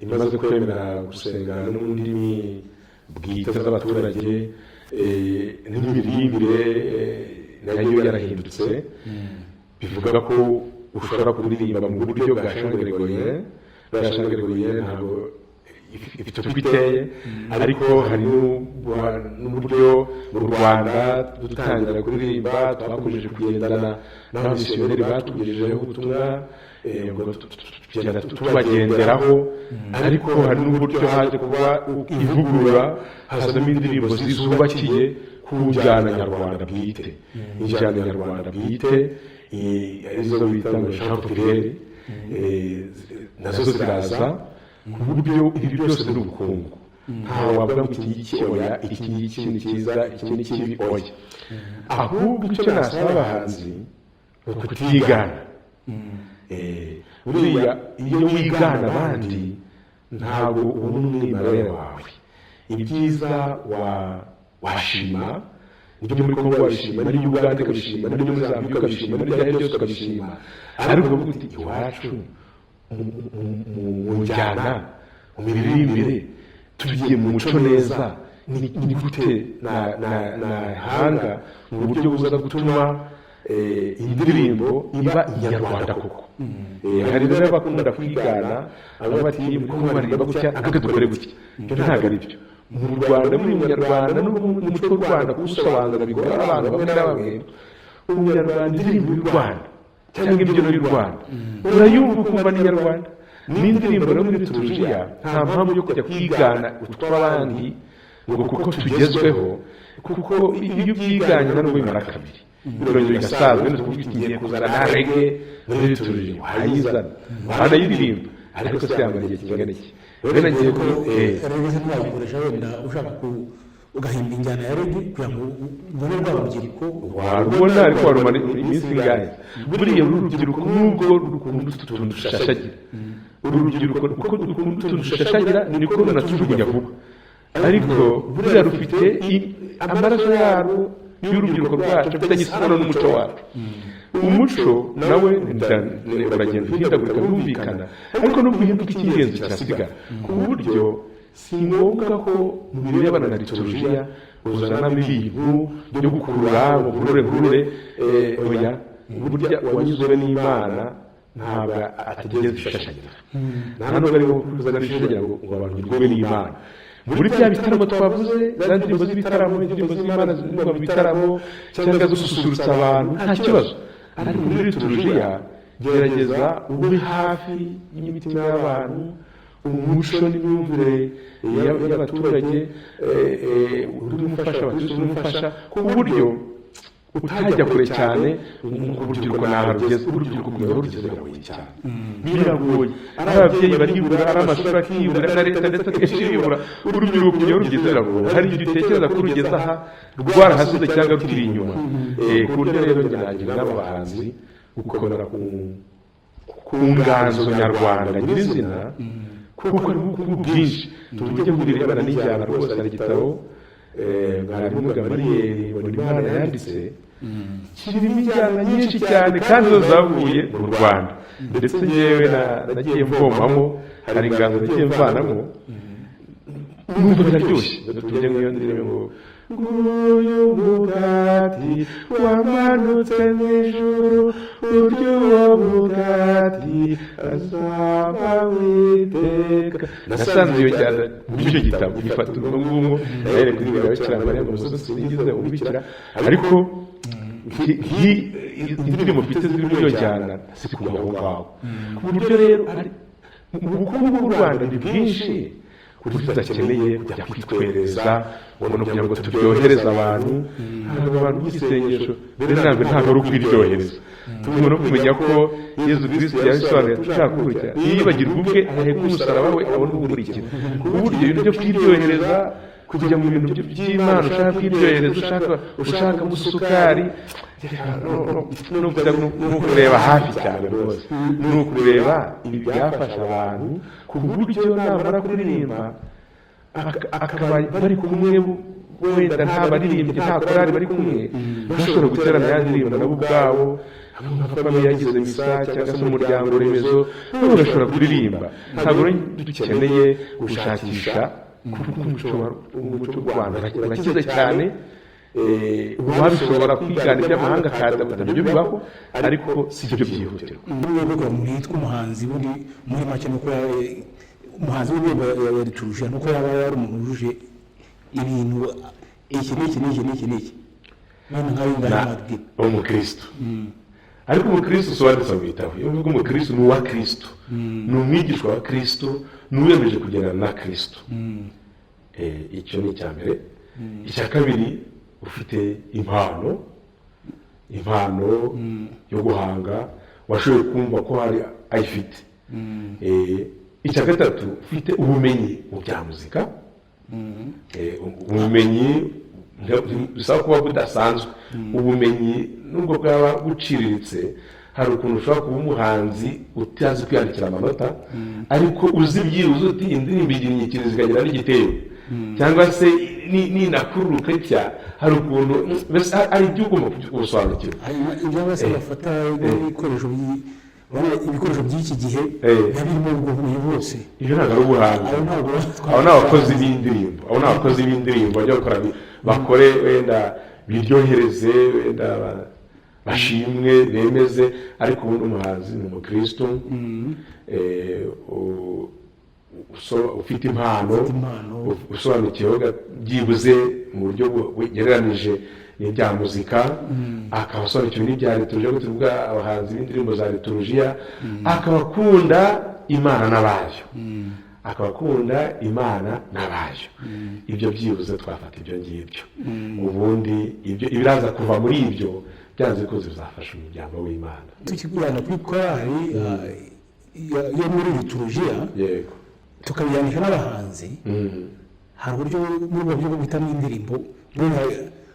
imaze kwemera gusenga no mu ndimi bwite z'abaturage n'imiririmbire nayo yarahindutse bivuga ko ushobora kuririmba mu buryo bwa Chant grégorien ntabwo ifite uko iteye ariko hari n'uburyo mu Rwanda dutangira kuririmba twakomeje kugendana n'abamisiyoneri batugejejeho ubutumwa tugenda tubagenderaho ariko hari n'uburyo haje kuba ivugurura hazamo indirimbo zubakiye ku njyana nyarwanda bwite injyana nyarwanda bwite arizo bita ngo Jean Populaire nazo ziraza ku buryo ibi byose ni ubukungu ntawe wavuga ngo iki ngiki oya iki ngiki ni cyiza iki ni kibi oya ahubwo icyo nasaba abahanzi ni ukutigana buriya iyo wigana abandi ntabwo ubona umwimerere wawe ibyiza washima nibyo muri Kongo wabishima n'ibyo Uganda ukabishima n'ibyo muri Zambia ukabishima n'ibyo byose ukabishima ariko uvuga uti iwacu mu njyana mu miririmbire tugiye mu muco neza ni gute nahanga mu buryo buza gutuma indirimbo iba inyarwanda koko hari rero abakunda kwigana abo bati muri Kongo baririmba gutya natwe dukore gutya ibyo ntabwo ari byo mu Rwanda muri Munyarwanda n'umuco w'u Rwanda kuwusobanura bigora abantu bamwe na bamwe umunyarwanda indirimbo y'u Rwanda cyangwa imbyino y'u Rwanda urayumva ukumva ni Nyarwanda n'indirimbo no muri liturujia nta mpamvu yo kujya kwigana utw'abandi ngo kuko tugezweho kuko iyo byiganye na n'ubwo bimara kabiri birongera bigasazwe n'ukuvuga igiye kuzana na reggae muri liturujia wayizana wanayiririmba ariko se yamara igihe kingana iki rero ngiye ko reggae se ntibabikoresha wenda ushaka ugahimba injyana ya reggae kugira ngo ubone rwa rubyiruko warubona ariko warumara iminsi ingahe buriya urubyiruko nubwo rukunda utuntu dushashagira urubyiruko uko dukunda utuntu dushashagira niko runatujugunya vuba ariko buriya rufite amaraso yarwo y'urubyiruko rwacu afitanye isano n'umuco wacu umuco nawe uragenda uhindagurika birumvikana ariko nubwo uhinduka icy'ingenzi kirasigara ku buryo si ngombwa ko mu birebana na liturujia uzanamo ibintu byo gukurura ngo nkurure oya burya uwanyuzwe n'Imana ntabwo ategereza ishashagira nta nubwo ari kuzana ishashagira ngo abantu birwe n'Imana muri bya bitaramo twavuze za ndirimbo z'ibitaramo indirimbo z'Imana ziririmba mu bitaramo cyangwa zo gususurutsa abantu nta kibazo ariko muri liturujia gerageza ube hafi y'imitima y'abantu umuco n'imyumvire y'abaturage urumufasha abakristo n'umufasha ku buryo utajya kure cyane urubyiruko naho rugeze urubyiruko kumenya aho rugeze biragoye cyane biragoye ari ababyeyi baribura ari amashuri akibura na leta ndetse akenshi iribura urubyiruko kumenya aho rugeze biragoye hari igihe utekereza ko rugeze aha rwarahasize cyangwa rukiri inyuma ku buryo rero njye nagira n'abahanzi gukomera ku nganzo nyarwanda nyirizina kuko ari ubukungu bwinshi tujye kubirebana n'injyana rwose hari igitabo mwarimu Gamariyeri Bonimana yanditse kirimo injyana nyinshi cyane kandi zo zavuye mu Rwanda ndetse yewe nagiye mvomamo hari inganzo nagiye mvanamo numva biraryoshye tujye nk'iyo ndirimbo nguyu mugati wamanutse mu ijuru uryo uwo mugati azaba witeka nasanze iyo njyana muri icyo gitabo gifata urwo ngurwo nahere kuri bwa Bikira Mariya ngo musozi singize umubikira ariko indirimbo mfite ziri muri iyo njyana zikuye aho ngaho ku buryo rero ubukungu bw'u Rwanda ni bwinshi kuri tudakeneye kujya kwitwereza ubona kugira ngo turyohereze abantu ntabwo abantu b'isengesho mbere ntabwo ari ukwiryohereza tugomba no kumenya ko Yezu Kristo yabisobanuye dushaka kukurikira yibagirwa ubwe aheka umusaraba we abona ubukurikira ku buryo ibintu byo kwiryohereza kujya mu bintu by'Imana ushaka kwiryohereza ushaka musukari ni ukureba hafi cyane rwose ni ukureba ibi byafasha abantu ku buryo namara kuririmba akaba bari kumwe wenda nta baririmbyi nta korari bari kumwe bashobora guterana ya ndirimbo nabo ubwabo nka famiye yagize misa cyangwa se umuryango remezo nabo bashobora kuririmba ntabwo dukeneye gushakisha kuko umuco w'u Rwanda urakize cyane wabishobora kwigana iby'amahanga akaza nabyo bibaho ariko si byo byihutirwa n'ubwo mwitwa umuhanzi buri muri make nuko umuhanzi w'ibihembo ya liturujia nuko yaba yari umuntu wujuje ibintu iki none nkaho ingana n'ababwira umukristo ariko umukristo sobanutse mu bitabo iyo uvuga umukristo ni uwa Kristo ni umwigishwa wa Kristo ni uwiyemeje kugendana na Kristo icyo ni icya mbere icya kabiri ufite impano yo guhanga washoboye kumva ko hari ayifite icya gatatu ufite ubumenyi mu bya muzika ubumenyi bisaba kuba budasanzwe ubumenyi nubwo bwaba buciriritse hari ukuntu ushobora kuba umuhanzi utazi kwiyandikira amanota ariko uzi byibuze uti indirimbo igira inyikirizo ikagira n'igitero cyangwa se ninakururuka itya hari ukuntu ari ibyo ugomba gusobanukirwa ibyo bose bafata ibikoresho by'iki gihe birimo ubwo bumenyi bose ibyo ntabwo ari ubuhanzi abo ni abakozi b'indirimbo bajya gukora bakore wenda biryohereze wenda bashimwe bemeze ariko ubundi umuhanzi ni umukristo ufite impano usobanukiwe byibuze mu buryo bugereranije n'ibya muzika akaba asobanukiwe n'ibya liturujia ko tuvuga abahanzi b'indirimbo za liturujia akaba akunda Imana n'abayo ibyo byibuze twafata ibyo ngibyo ubundi ibiraza kuva muri ibyo byanze ko bizafasha umuryango w'Imana tukigurana kuri korali yo muri liturujia yego tukabyanisha n'abahanzi hari uburyo muri ubwo buryo bwo guhitamo indirimbo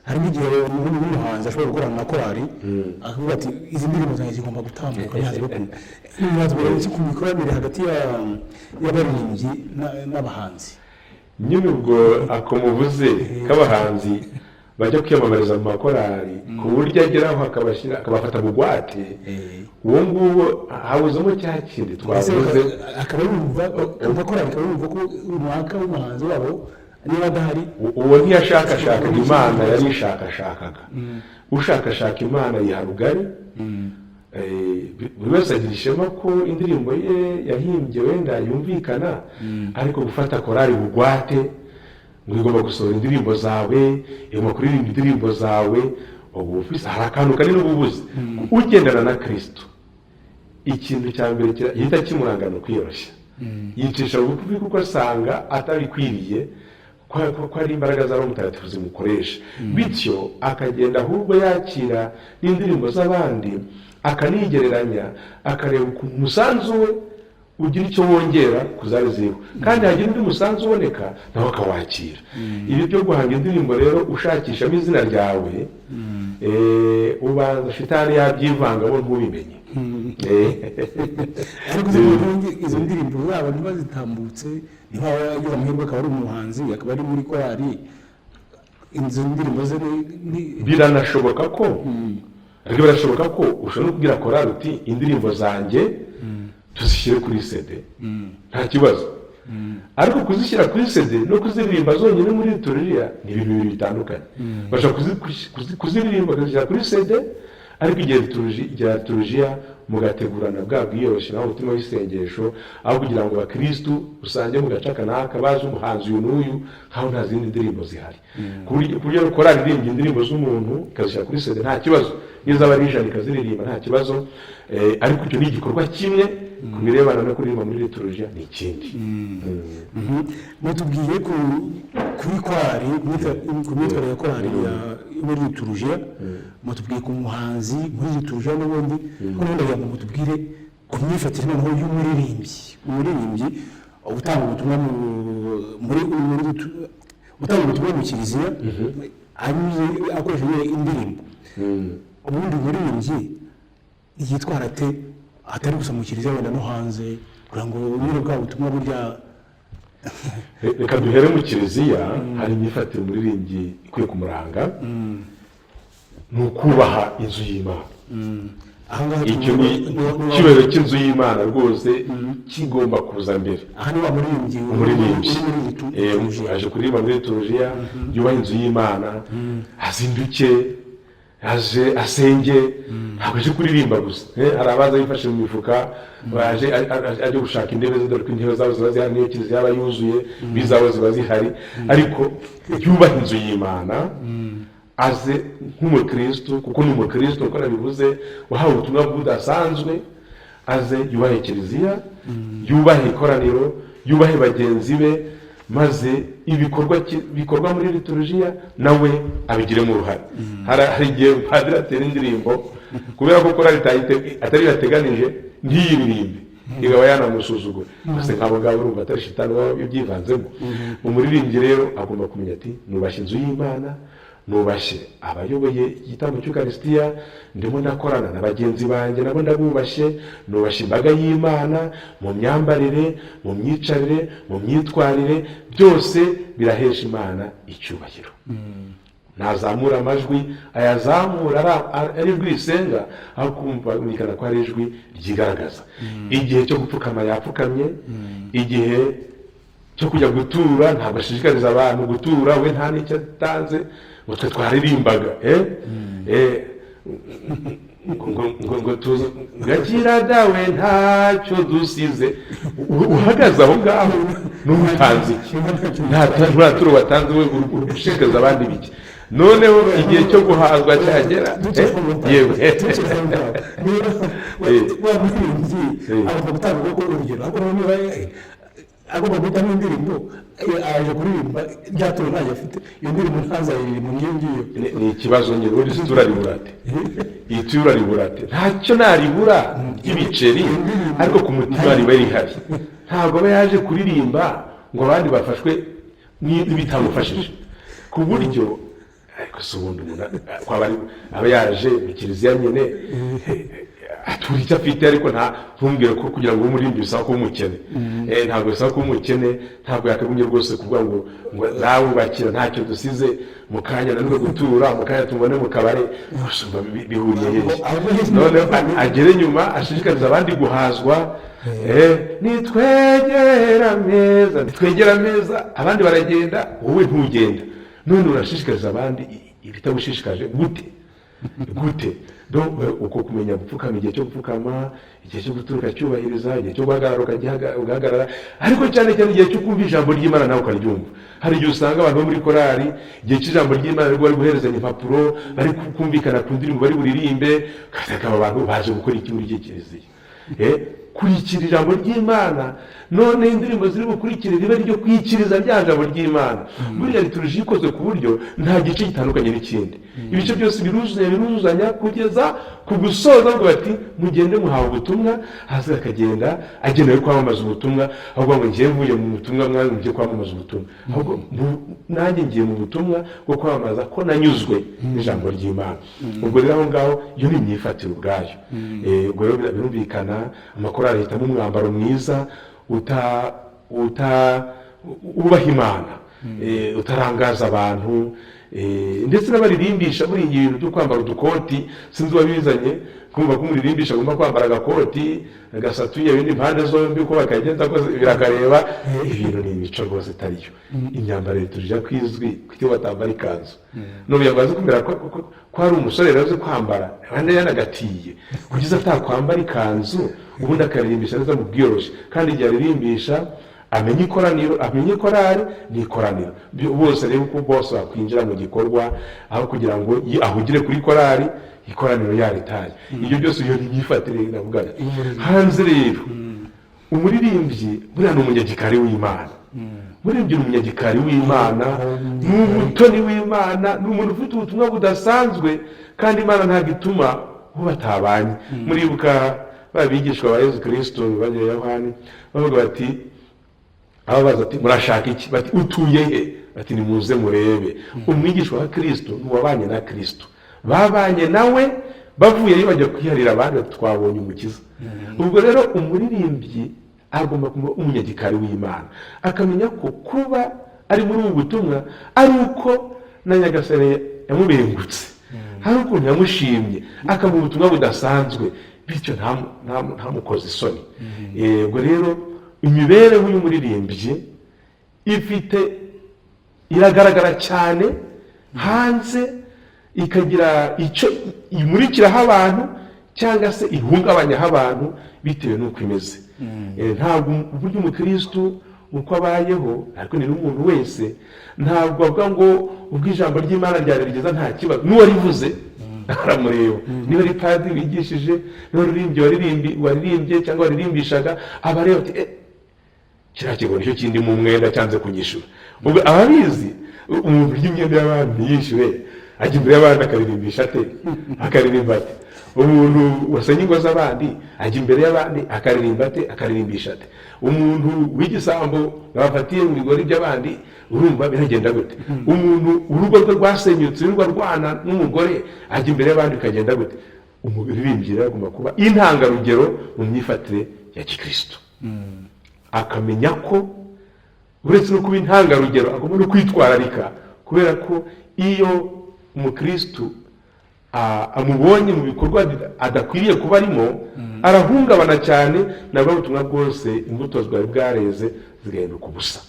hari n'igihe n'umuhanzi ashobora gukorana na korali akavuga ati izi ndirimbo zanjye zigomba gutambuka ntihaze uretse ku mikoranire hagati y'abaririmbyi n'abahanzi nyine ubwo akomuvuze k'abahanzi bajya kwiyamamariza mu makorali ku buryo ageraho akabafata mu bugwate uwo nguwo habuzemo cya kindi twavuze akaba yumva amakorali akaba yumva ko umwaka w'umuhanzi wabo niba adahari uwo ntiyashakashakaga Imana yari ishakashakaga ushakashaka Imana yiha rugari buri wese agira ishema ko indirimbo ye yahimbye wenda yumvikana ariko gufata korali bugwate ngo igomba gusohora indirimbo zawe, igomba kuririmba indirimbo zawe, ubu ufise hari akantu kanini ububuze. Ugendana na Kristo, ikintu cya mbere gihita kimurangana kwiyoroshya, yicisha bugufi kuko asanga atabikwiriye ko ari imbaraga za Roho Mutagatifu zimukoresha, bityo akagenda ahubwo yakira n'indirimbo z'abandi, akanigereranya, akareba umusanzu we ugira icyo wongera kuzari ziwe, kandi hagira undi musanzu uboneka nawe akawakira. Ibi byo guhanga indirimbo rero ushakishamo izina ryawe, ubanza shitani yabyivanga bo ntubimenye. Ariko izo ndirimbo zabo ntibazitambutse, niba yagize amahirwe akaba ari umuhanzi, akaba ari muri korali, izo ndirimbo ze biranashoboka ko ariko birashoboka ko ushobora no kubwira korali uti indirimbo zanjye tuzishyire kuri CD, nta kibazo. Ariko kuzishyira kuri CD no kuziririmba zonyine muri liturujia ni ibintu bibiri bitandukanye. Bashaka kuziririmba bakazishyira kuri CD, ariko igihe liturujia mugategurana bwa bwiyoroshye naho umutima w'isengesho, aho kugira ngo abakristu usange mu gacaka naka baje umuhanzi uyu n'uyu nkaho nta zindi ndirimbo zihari. Ku buryo korali iririmba indirimbo z'umuntu ikazishyira kuri CD nta kibazo, nizo aba ari ijana ikaziririmba nta kibazo, ariko icyo ni igikorwa kimwe. Ku birebana no kuririmba muri liturujia ni ikindi. Mutubwiye kuri korali, ku myitwarire ya korali muri liturujia, mutubwiye ku muhanzi muri liturujia n'ubundi, n'ubundi ngo mutubwire ku myifatire noneho y'umuririmbyi utanga ubutumwa mu kiliziya, akoresheje indirimbo. Ubundi umuririmbyi yitwara ate atari gusa mu kiliziya wenda no hanze, kugira ngo nyine bwa butumwa burya? Reka duhere mu kiliziya. Hari imyifatire umuririmbyi ikwiye kumuranga, ni ukubaha inzu y'Imana. Icyo ni icyubahiro cy'inzu y'Imana rwose kigomba kuza mbere. Aha ni wa umuririmbyi aje kuririmba muri liturujia, yubaha inzu y'Imana, azinduke, aje asenge, ntabwo aje kuririmba gusa. Hari abaza bifashe mu mifuka, aje gushaka intebe ze, dore ko intebe zabo ziba zihari, niyo kiliziya yaba yuzuye bizabo ziba zihari, ariko yubaha inzu y'Imana, aze nk'umukristo, kuko ni umukristo uko nabivuze wahawe ubutumwa budasanzwe, aze yubahe kiliziya, yubahe ikoraniro, yubahe bagenzi be, maze ibikorwa muri liturujia nawe abigiremo uruhare. Hari igihe padiri atera indirimbo kubera ko korali atari yateganije ntiyiririmbe, igaba yanamusuzugura. Ese nk'abo ngabo urumva atari shitani wabyivanzemo. Umuririmbyi rero agomba kumenya ati nubashye inzu y'Imana, nubashye abayoboye igitambo cy'Ukaristiya, ndimo ndakorana na bagenzi banjye nabo ndabubashye, nubashye imbaga y'Imana mu myambarire, mu myicarire, mu myitwarire, byose birahesha Imana icyubahiro. Ntazamura amajwi, ayazamura ari ijwi risenga, aho kumvikana ko ari ijwi ryigaragaza. Igihe cyo gupfukama yapfukamye, igihe cyo kujya gutura ntabwo ashishikariza abantu gutura, we nta n'icyo atanze ngo twe twaririmbaga ngo tuzi gakira dawe ntacyo dusize. Uhagaze aho ngaho n'umutanzi iki? Nta turo watanze, we ushishikariza abandi biki? Noneho igihe cyo guhazwa cyagera, yewe agomba guhitamo indirimbo, aje kuririmba ryatoro ntayo afite, iyo ndirimbo ntazayiririmba ngiyo ngiyo. Ni ikibazo nyine, ubundi si turariburate, iyi turariburate ntacyo naribura ry'ibiceri, ariko ku mutima riba rihari. Ntabwo aba yaje kuririmba ngo abandi bafashwe n'ibitamufashije, ku buryo ariko si ubundi umuntu aba yaje mu kiliziya nyine atura icyo afite, ariko ntumbwire ko kugira ngo umuririmbyi bisaba kuba umukene. Ntabwo bisaba kuba umukene, ntabwo yakagombye rwose kuvuga ngo nawe ubakira ntacyo dusize, mu kanya nanone gutura, mu kanya tubone mu kabare, bihuriye hehe? None agere nyuma ashishikariza abandi guhazwa, nitwegera meza, abandi baragenda, wowe ntugenda. None urashishikariza abandi ibitagushishikaje gute? gute uko kumenya gupfukama, igihe cyo gupfukama, igihe cyo guturuka cyubahiriza, igihe cyo guhagarara, ariko cyane cyane igihe cyo kumva ijambo ry'Imana nawe ukaryumva. Hari igihe usanga abantu bo muri korari igihe cy'ijambo ry'Imana bari guherezanya impapuro, bari kumvikana ku ndirimbo bari buririmbe, akaba abantu baje gukora iki muri kiliziya. Kurikira ijambo ry'Imana, none indirimbo ziri bukurikire ribe ryo kwikiriza rya jambo ry'Imana. Buriya liturujia ikozwe ku buryo nta gice gitandukanye n'ikindi, ibice byose biruzuzanya kugeza ku gusoza ngo bati mugende muhawe ubutumwa, hasi akagenda agenewe kwamamaza ubutumwa, ahubwo ngo ngiye mvuye mu butumwa mwanyu mugiye kwamamaza ubutumwa, ahubwo nanjye ngiye mu butumwa bwo kwamamaza ko nanyuzwe n'ijambo ry'Imana. Ubwo rero aho ngaho iyo ni imyifatire ubwayo. Ubwo rero birumvikana amakorali ahitamo umwambaro mwiza ubaha Imana, utarangaza abantu, ndetse n'abaririmbisha buri ibintu byo kwambara udukoti sinzi wabizanye, kumva ko umuririmbisha agomba kwambara agakoti agasatuye ibindi impande zombi uko bakagenza ko birakareba. Ibintu ni imico rwose itariyo. Imyambarire tujya kwizwi kwite batambara ikanzu, n'ubu yamaze kumera ko hari umusore rero uzi kwambara abandi yanagatiye kugeza atakwambara ikanzu, ubundi akaririmbisha neza mu bwiyoroshye, kandi igihe aririmbisha amenye ikoraniro, amenye korari n'ikoraniro bose rero uko bose bakwinjira mu gikorwa, aho kugira ngo ahugire kuri korari ikoraniro yaritaye. Ibyo byose iyo nyifatire navuga. Hanze rero umuririmbyi buriya ni umunyagikari w'Imana, umuririmbyi ni umunyagikari w'Imana, ni umutoni w'Imana, ni umuntu ufite ubutumwa budasanzwe, kandi Imana ntabwo ituma bo batabanye. Muribuka babigishwa ba Yesu Kristo banyeye Yohani bavuga bati, ababaza ati murashaka iki? Bati utuye he? Bati nimuze murebe. Umwigishwa wa Kristo n'uwabanye na Kristo, babanye nawe bavuyeyo bajya kwiharira abandi, twabonye umukiza. Ubwo rero umuririmbyi agomba kuba umunyagikari w'Imana, akamenya ko kuba ari muri ubu butumwa ari uko na Nyagasani yamubengutse, hari ukuntu yamushimye akamuha ubutumwa budasanzwe, bityo ntamukoze isoni. Ubwo rero imibereho y'umuririmbyi iragaragara cyane hanze, ikagira icyo imurikiraho abantu cyangwa se ihungabanyaho abantu bitewe n'uko imeze. Ntabwo uburyo umukristo uko abayeho, ariko ni n'umuntu wese, ntabwo avuga ngo ubwo ijambo ry'Imana ryarigeza nta kibazo, n'uwarivuze aramureba. Niba ari padiri wigishije, n'uririmbyi waririmbye cyangwa waririmbishaga, abareba ati kiriya kigo nicyo kindi mu mwenda cyanze kunyishura. Ubwo ababizi umuntu ry'imyenda y'abandi yishyuwe ajya imbere y'abandi akaririmbisha ate? Akaririmba ate? Umuntu wasenye ingo z'abandi ajya imbere y'abandi akaririmba ate? Akaririmbisha ate? Umuntu w'igisambo bafatiye mu bigori by'abandi, urumva biragenda gute? Umuntu urugo rwe rwasenyutse urwo rwana n'umugore ajya imbere y'abandi ukagenda gute? Umuririmbyi rero agomba kuba intangarugero mu myifatire ya Gikristo, akamenya ko uretse no kuba intangarugero agomba no kwitwararika, kubera ko iyo umukristo amubonye mu bikorwa adakwiriye kuba arimo, arahungabana cyane, nabwo ubutumwa bwose imbuto bwari bwareze zigahinduka ubusa.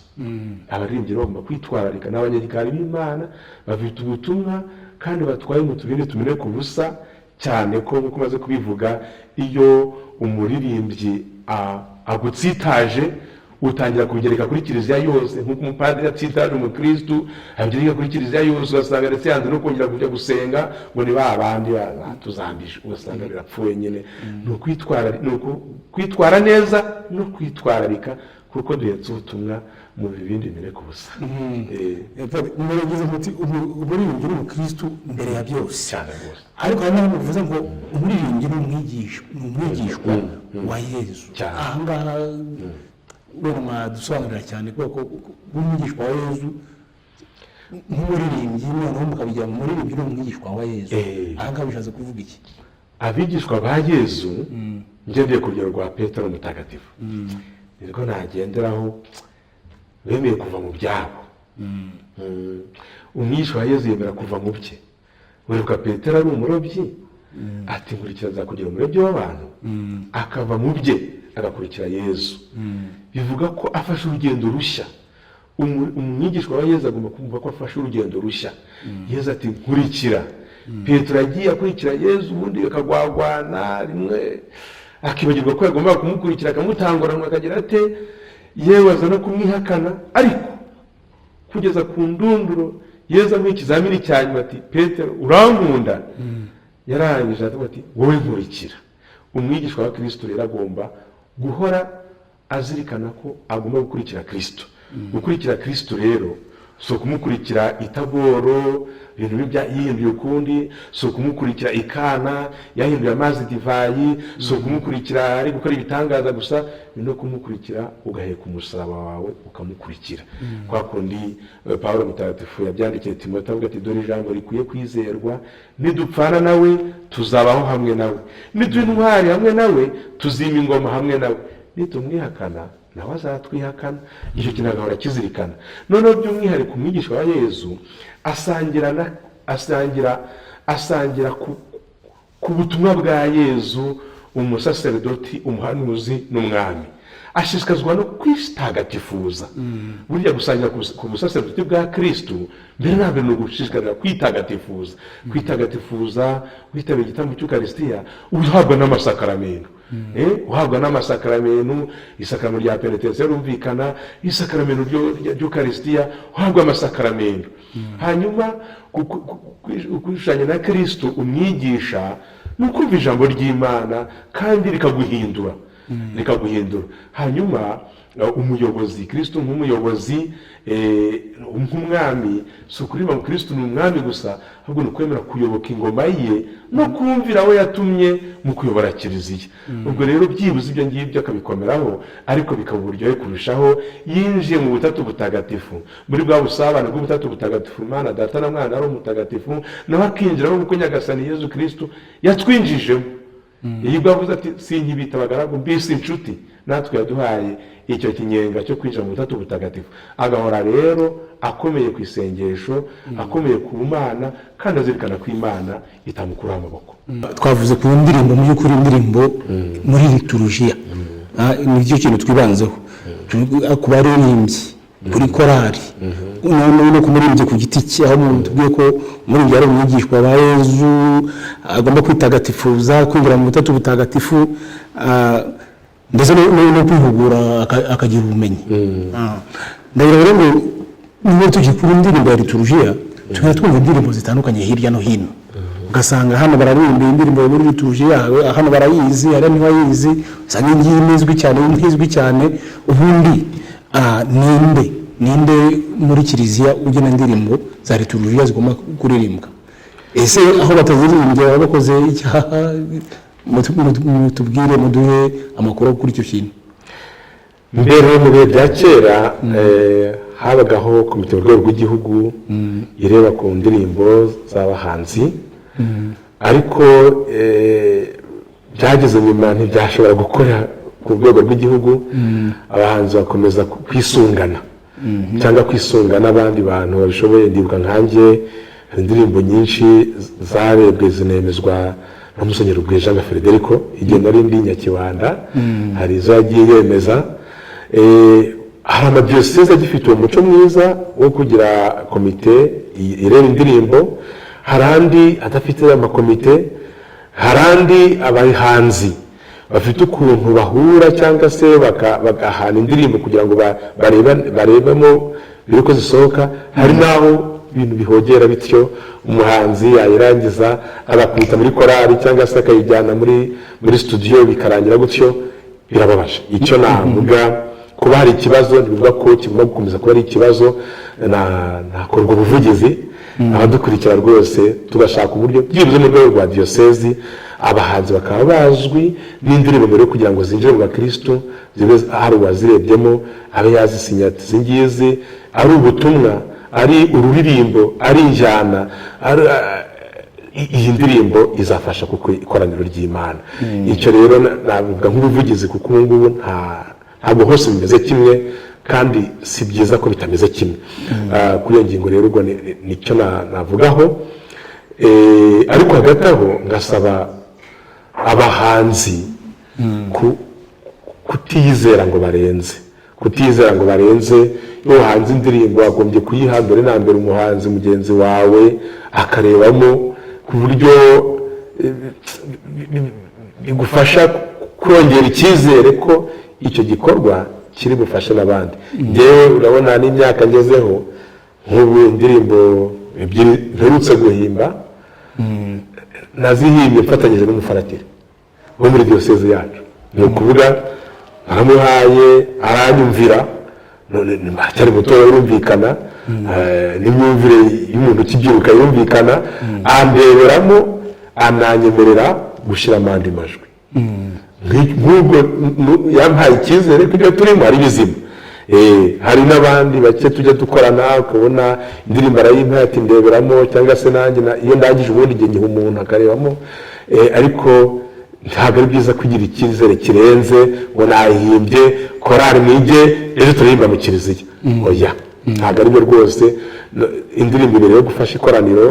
Abaririmbyi bagomba kwitwararika, n'abanyagikari b'Imana bafite ubutumwa kandi batwaye mu tubindi tumene ku busa, cyane ko nk'uko maze kubivuga, iyo umuririmbyi agutsitaje utangira kubigereka kuri kiliziya yose, nk'uko umupadiri atsitaje umukristo abigereka kuri kiliziya yose, ugasanga ndetse yanze no kongera kujya gusenga ngo ni ba bandi tuzambije, ugasanga birapfuye nyine. Ni kwitwara neza no kwitwararika, kuko duhetse ubutumwa mu bibindi bimene ku busa. Muragize muti umuririmbyi n'umukristo mbere ya byose cyane rwose, ariko hano bivuze ngo umuririmbyi n'umwigishwa wa Yesu. Aha ngaha wema dusobanurira cyane kuko umwigishwa wa Yesu nk'umuririmbyi, noneho mukabigira mu muririmbyi n'umwigishwa wa Yesu. Aha ngaha bishatse kuvuga iki? Abigishwa ba Yesu ngendeye ku rugero rwa Petero mutagatifu, nirwo nagenderaho, bemeye kuva mu byabo. Umwigishwa wa Yesu yemera kuva mu bye. Wibuka Petero ari umurobyi, ati nkurikira nzakugera umurobyi w'abantu, akava mu bye agakurikira Yesu. Bivuga ko afashe urugendo rushya. Umwigishwa wa Yesu agomba kumva ko afashe urugendo rushya. Yesu ati nkurikira, Petero yagiye akurikira Yezu ubundi akagwagwana rimwe akibagirwa ko yagomba kumukurikira akamutanguranwa akagira ate yewe aza no kumwihakana, ariko kugeza ku ndunduro Yezu amuha ikizamini cya nyuma ati Petero urankunda, yarangije avuga ati wowe nkurikira. Umwigishwa wa Kristo rero agomba guhora azirikana ko agomba gukurikira Kristo. Gukurikira Kristo rero so kumukurikira itagoro ibintu yihinduye ukundi, so kumukurikira ikana yahinduye amazi divayi, so kumukurikira ari gukora ibitangaza gusa, no kumukurikira ugaheka umusaraba wawe ukamukurikira. Kwa kundi Paulo mutagatifu yabyandikiye Timote avuga ati dore ijambo rikwiye kwizerwa, nidupfana nawe tuzabaho hamwe nawe, nidutwari hamwe nawe tuzima ingoma hamwe nawe, nitumwihakana nawe azatwihakana. Icyo kintu agahora kizirikana. Noneho by'umwihariko umwigisha wa Yezu asangira ku butumwa bwa Yezu, umusaserdoti, umuhanuzi n'umwami. Ashishikazwa no kwitagatifuza. Burya gusangira ku busaserdoti bwa Kristo mbere na mbere no gushishikazwa kwitagatifuza. Kwitagatifuza witabira igitambo cy'Ukaristiya uhabwa n'amasakaramentu. Uhabwa n'amasakaramentu, isakaramentu rya penitence rumvikana, isakaramentu ry'Ukaristiya uhabwa amasakaramentu. Hanyuma kwishushanya na Kristo umwigisha nukumva ijambo ry'Imana kandi rikaguhindura. Hanyuma umuyobozi Kristo nk'umuyobozi nk'umwami, so kuriba Kristo ni umwami gusa, ahubwo nukwemera kuyoboka ingoma ye no kumvira aho yatumye mu kuyobora kiliziya. Ubwo rero byibuze ibyo ngibyo akabikomeraho, ariko bikaba uburyohe kurushaho yinjiye mu butatu butagatifu, muri bwa busabane bw'ubutatu butagatifu, Imana Data na Mwana ari umutagatifu, nawe akinjiramo kuko Nyagasani Yezu Kristo yatwinjijemo. Yibwo avuze ati sinkibita abagaragu mbisi inshuti, natwe yaduhaye icyo kinyenga cyo kwinjira mu butatu butagatifu. Agahora rero akomeye ku isengesho, akomeye ku Mana, kandi azirikana ko Imana itamukuraho amaboko. Twavuze ku ndirimbo, mu by'ukuri indirimbo muri liturujia nicyo kintu twibanzeho, ku baririmbyi, kuri korali, no kumuririmbyi ku giti cye, aho tubwiye ko umuririmbyi ari umwigishwa wa Yezu, agomba kwitagatifuza, kwinjira mu butatu butagatifu, ndetse no kwihugura akagira ubumenyi. Ndagira rero ngo niba tugikura indirimbo ya liturujia, tukaba twumva indirimbo zitandukanye hirya no hino. Ugasanga hano bararirimba indirimbo muri liturujia, hano barayizi, hano ntibayizi, usanga ingiyi izwi cyane, izwi cyane. Ubundi ninde muri kiliziya ugena indirimbo za liturujia zigomba kuririmbwa? Ese aho batazirimbye baba bakoze icyaha? Mutubwire, muduhe amakuru kuri icyo kintu. Mbere mu bihe bya kera habagaho komite mu rwego rw'igihugu ireba ku ndirimbo z'abahanzi, ariko byageze nyuma ntibyashobora gukora ku rwego rw'igihugu. Abahanzi bakomeza kwisungana cyangwa kwisunga n'abandi bantu babishoboye. Ndibuka nkanjye indirimbo nyinshi zarebwe zinemezwa na Musenyeri Rugwejanga Federico igihe nari ndi Nyakibanda, hari izo yagiye yemeza. Hari amadiyoseze agifite uwo muco mwiza wo kugira komite ireba indirimbo, hari andi adafite amakomite, hari andi abahanzi bafite ukuntu bahura cyangwa se bagahana indirimbo kugira ngo barebemo biriko zisohoka. Hari naho ibintu bihogera bityo, umuhanzi yayirangiza agakwita muri korali cyangwa se akayijyana muri studio bikarangira gutyo. Birababaje. Icyo navuga kuba hari ikibazo, ndivuga ko kigomba gukomeza kuba ari ikibazo, nakorwa ubuvugizi abadukurikira rwose, tugashaka uburyo byibuze mu rwego rwa diyosezi abahanzi bakaba bazwi n'indirimbo mbere kugira ngo zinjire mu bakristo, zibe hari uwazirebyemo abe yazisinya ati zingizi ari ubutumwa, ari ururirimbo, ari injyana, iyi ndirimbo izafasha kuko ikoraniro ry'Imana. Icyo rero navuga nk'ubuvugizi, kuko ubu ngubu ntabwo hose bimeze kimwe, kandi si byiza ko bitameze kimwe. Kuri iyo ngingo rero ubwo nicyo navugaho. Ariko hagati aho ngasaba abahanzi kutiyizera ngo barenze. Iyo wahanze indirimbo wagombye kuyiha mbere na mbere umuhanzi mugenzi wawe, akarebamo ku buryo bigufasha kongera icyizere ko icyo gikorwa kiri bufashe n'abandi. Njyewe urabona n'imyaka ngezeho nk'ubu indirimbo ebyiri mperutse guhimba nazihimbye mfatanyije n'umufaratiri wo muri diyoseze yacu. Ni ukuvuga aramuhaye aranyumvira cyari muto yumvikana n'imyumvire y'umuntu ukibyiruka yumvikana andereramo ananyemerera gushyira amandi majwi nk'ubwo yampaye icyizere ko ibyo turimo ari bizima. Hari n'abandi bake tujya dukorana ukabona indirimbo arayimpa ati ndeberamo cyangwa se nanjye iyo ndangije ubundi igihe ngiha umuntu akarebamo, ariko ntabwo ari byiza kugira icyizere kirenze ngo nahimbye korari mwige ejo turirimba mu kiliziya. Oya, ntabwo ari byo rwose. Indirimbo imbere yo gufasha ikoraniro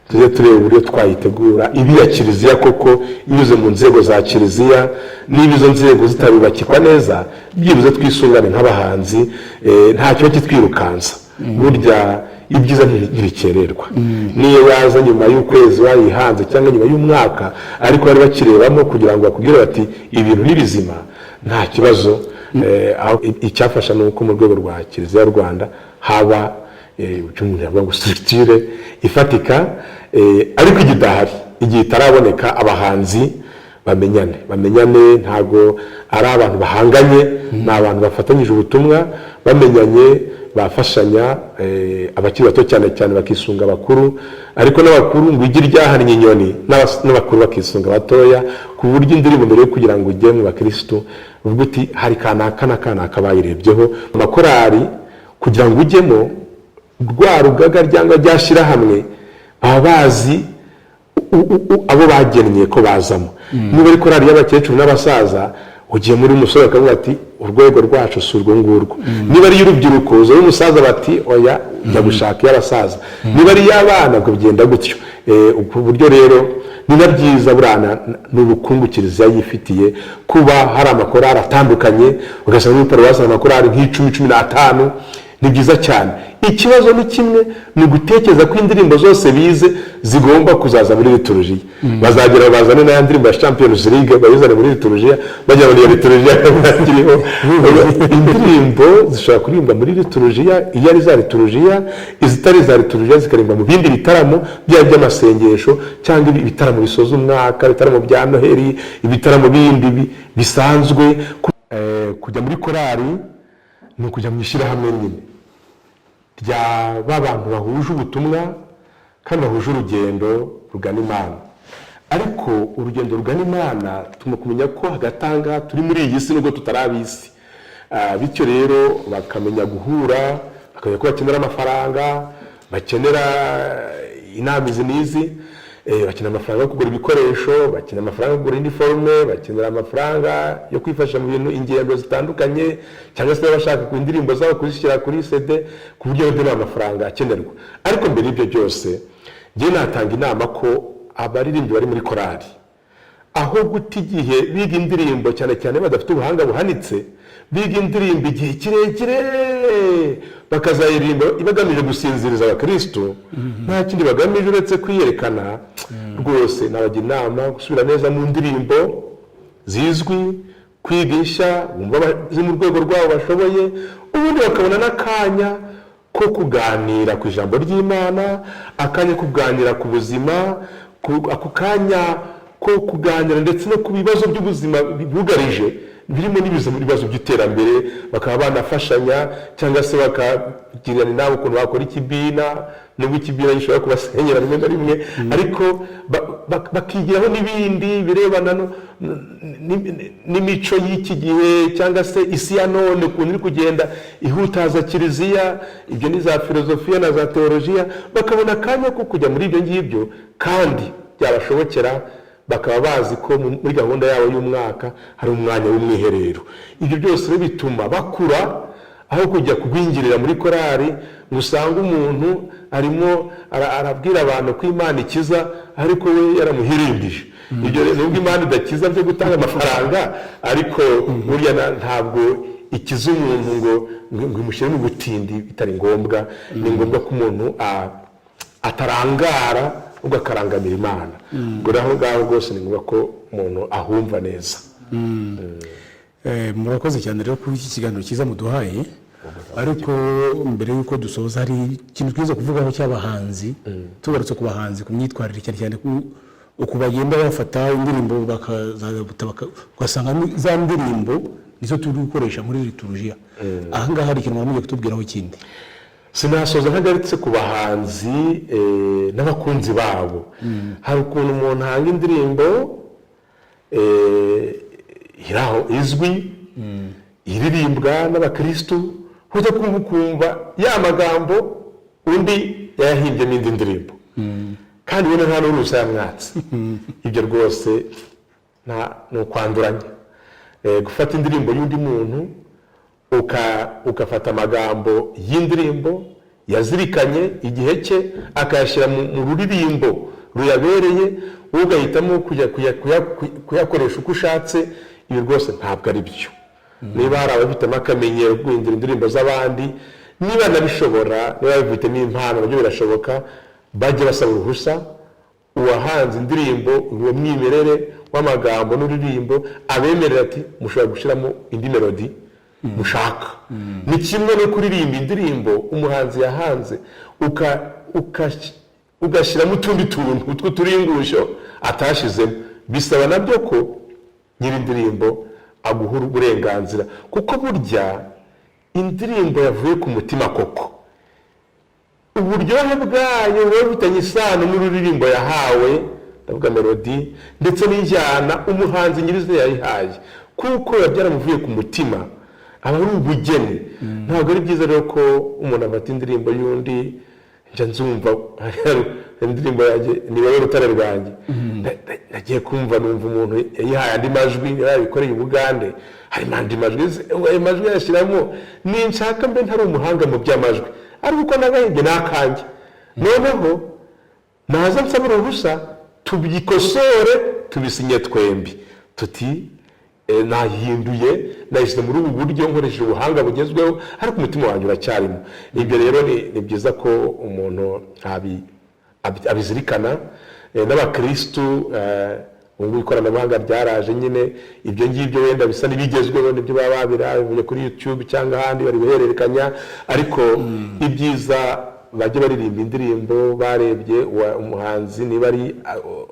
tujye tureba uburyo twayitegura ibi ya kiliziya koko inyuze mu nzego za kiliziya, niba izo nzego zitabibakirwa neza byibuze twisungane nk'abahanzi, nta kiba kitwirukansa. Burya ibyiza ntibikererwa. Niyo waza nyuma y'ukwezi wayihanze cyangwa nyuma y'umwaka ariko bari bakirebamo kugira ngo bakubwire bati ibintu ni bizima, nta kibazo. Icyafasha ni uko mu rwego rwa kiliziya y'u Rwanda haba umuntu yavuga ngo structure ifatika, ariko igidahari igihe itaraboneka abahanzi bamenyane ntago ari abantu bahanganye, ni abantu bafatanyije ubutumwa bamenyanye bafashanya. Abakiri bato cyane cyane bakisunga abakuru, ariko n'abakuru ngo igi ryahannye inyoni n'abakuru bakisunga batoya, ku buryo indirimbo mbere yo kugira ngo ujye mu bakristo uvuga uti hari kanaka bayirebyeho. Amakorari kugira ngo ujyemo rwa rugaga ryangwa ryashyira hamwe baba bazi abo bagennye ko bazamo. Niba ari korari y'abakecuru n'abasaza ugiye muri umusore akavuga ati urwego rwacu si urwo ngurwo. Niba ari y'urubyiruko uza y'umusaza bati oya jya gushaka iy'abasaza. Niba ari iy'abana ubwo bigenda gutyo. Ku buryo rero ni na byiza burana n'ubukungu kiliziya yifitiye kuba hari amakorari atandukanye, ugasanga muri paruwasi amakorari nk'10-15 ni byiza cyane. Ikibazo ni kimwe, ni gutekereza ko indirimbo zose bize zigomba kuzaza muri liturujia. Bazagera bazane na ndirimbo ya Champions League bayizane muri liturujia, bajya muri liturujia bakiriho. Indirimbo zishobora kuririmba muri liturujia, iyo ari za liturujia, izitari za liturujia zikaririmba mu bindi bitaramo by'amasengesho cyangwa ibitaramo bisoza umwaka, ibitaramo bya Noheli, ibitaramo bindi bisanzwe. Kujya muri korari ni ukujya mu ishyirahamwe nyine ry'aba bantu bahuje ubutumwa kandi bahuje urugendo rugana Imana. Ariko urugendo rugana Imana tugomba kumenya ko hagatanga turi muri iyi si nubwo tutarabisi. Bityo rero bakamenya guhura, bakamenya ko bakenera amafaranga, bakenera inama izi n'izi, bakenera amafaranga yo kugura ibikoresho, bakenera amafaranga yo kugura iniforme, bakenera amafaranga yo kwifashisha mu bintu ingendo zitandukanye, cyangwa se bashaka ku indirimbo zabo kuzishyira kuri CD, ku buryo nta amafaranga akenerwa. Ariko mbere y'ibyo byose njye natanga inama ko abaririmbyi bari muri korari aho guta igihe biga indirimbo cyane cyane badafite ubuhanga buhanitse, biga indirimbo igihe kirekire bakazayirimba ibagamije gusinziriza abakristo, nta kindi bagamije uretse kwiyerekana. Rwose nabagira inama gusubira neza mu ndirimbo zizwi, kwigisha bumva ziri mu rwego rwabo bashoboye, ubundi bakabona n'akanya ko kuganira ku ijambo ry'Imana, akanya kuganira ku buzima, ako kanya ko kuganira ndetse no ku bibazo by'ubuzima bugarije birimo n'ibibazo by'iterambere, bakaba banafashanya cyangwa se bakagirana inama ukuntu bakora ikibina, nubwo ikibina gishobora kubasenyera rimwe na rimwe, ariko bakigiraho n'ibindi birebana n'imico y'iki gihe cyangwa se isi ya none ukuntu iri kugenda ihutaza kiliziya. Ibyo ni za filozofiya na za teolojiya, bakabona akanya ko kujya muri ibyo ngibyo kandi byabashobokera, bakaba bazi ko muri gahunda yabo y'umwaka hari umwanya w'umwiherero. Ibyo byose bituma bakura, aho kujya kugwingirira muri korari ngo usange umuntu arimo arabwira abantu ko Imana ikiza ariko we yaramuhirimbije. Ibyo nubwo Imana idakiza byo gutanga amafaranga, ariko burya ntabwo ikiza umuntu ngo imushyire mu butindi bitari ngombwa. Ni ngombwa ko umuntu atarangara ugakarangamira imana ubwo aho ngaho rwose ni ngombwa ko umuntu ahumva neza. Murakoze cyane rero kuri iki kiganiro cyiza muduhaye, ariko mbere y'uko dusoza hari ikintu twiza kuvugaho cy'abahanzi, tugarutse ku bahanzi, ku myitwarire cyane cyane uko bagenda bafata indirimbo ugasanga za ndirimbo nizo turi gukoresha muri liturujia. Aha ngaha hari ikintu mwamuje kutubwiraho ikindi. Sinasoza ntagaritse ku bahanzi n'abakunzi babo. Hari ukuntu umuntu ahanga indirimbo iraho izwi iririmbwa n'abakristu, ujya kumva ya magambo undi yayahimbye n'indi ndirimbo kandi ubona nta n'urusa yamwatse. Ibyo rwose ni ukwanduranya. Gufata indirimbo y'undi muntu ugafata amagambo y'indirimbo yazirikanye igihe cye akayashyira mu ruririmbo ruyabereye, ugahitamo kuyakoresha uko ushatse. Ibi rwose ntabwo ari byo. Niba hari abafitemo akamenyero guhindura indirimbo z'abandi, niba nabishobora, niba babifitemo impano nabyo birashoboka, bajye basaba uruhusa uwahanze indirimbo uwo mwimerere w'amagambo n'uririmbo abemerera ati mushobora gushyiramo indi melodi mushaka. Ni kimwe no kuririmba indirimbo umuhanzi yahanze ugashyiramo utundi tuntu tw'uturingusho atashizemo. Bisaba nabyo ko nyiri indirimbo aguha uburenganzira, kuko burya indirimbo yavuye ku mutima koko, uburyohe bwayo buba bufitanye isano n'ururirimbo yahawe, ndavuga melodi ndetse n'injyana umuhanzi nyirizina yayihaye, kuko biba byaramuvuye ku mutima, aba ari ubugeni. Ntabwo ari byiza rero ko umuntu afata indirimbo y'undi, njya nzumva indirimbo yanjye ni wowe rutare rwanjye, nagiye kumva numva umuntu yayihaye andi majwi yabikoreye Ubugande, hari andi majwi, ayo majwi yashyiramo ninshaka mbe ntari umuhanga mu by'amajwi, ariko uko nagahimbye nakanjye, noneho naza nsaba uruhusa tubyikosore tubisinye twembi tuti nahinduye nashyize muri ubu buryo nkoresheje ubuhanga bugezweho, ariko umutima wanjye uracyarimo. Ibyo rero ni byiza ko umuntu abizirikana. N'abakristu ubu ikoranabuhanga ryaraje nyine, ibyo ngibyo wenda bisa n'ibigezweho nibyo baba babiravuye kuri YouTube cyangwa ahandi bari guhererekanya, ariko ibyiza bajye baririmba indirimbo barebye umuhanzi niba ari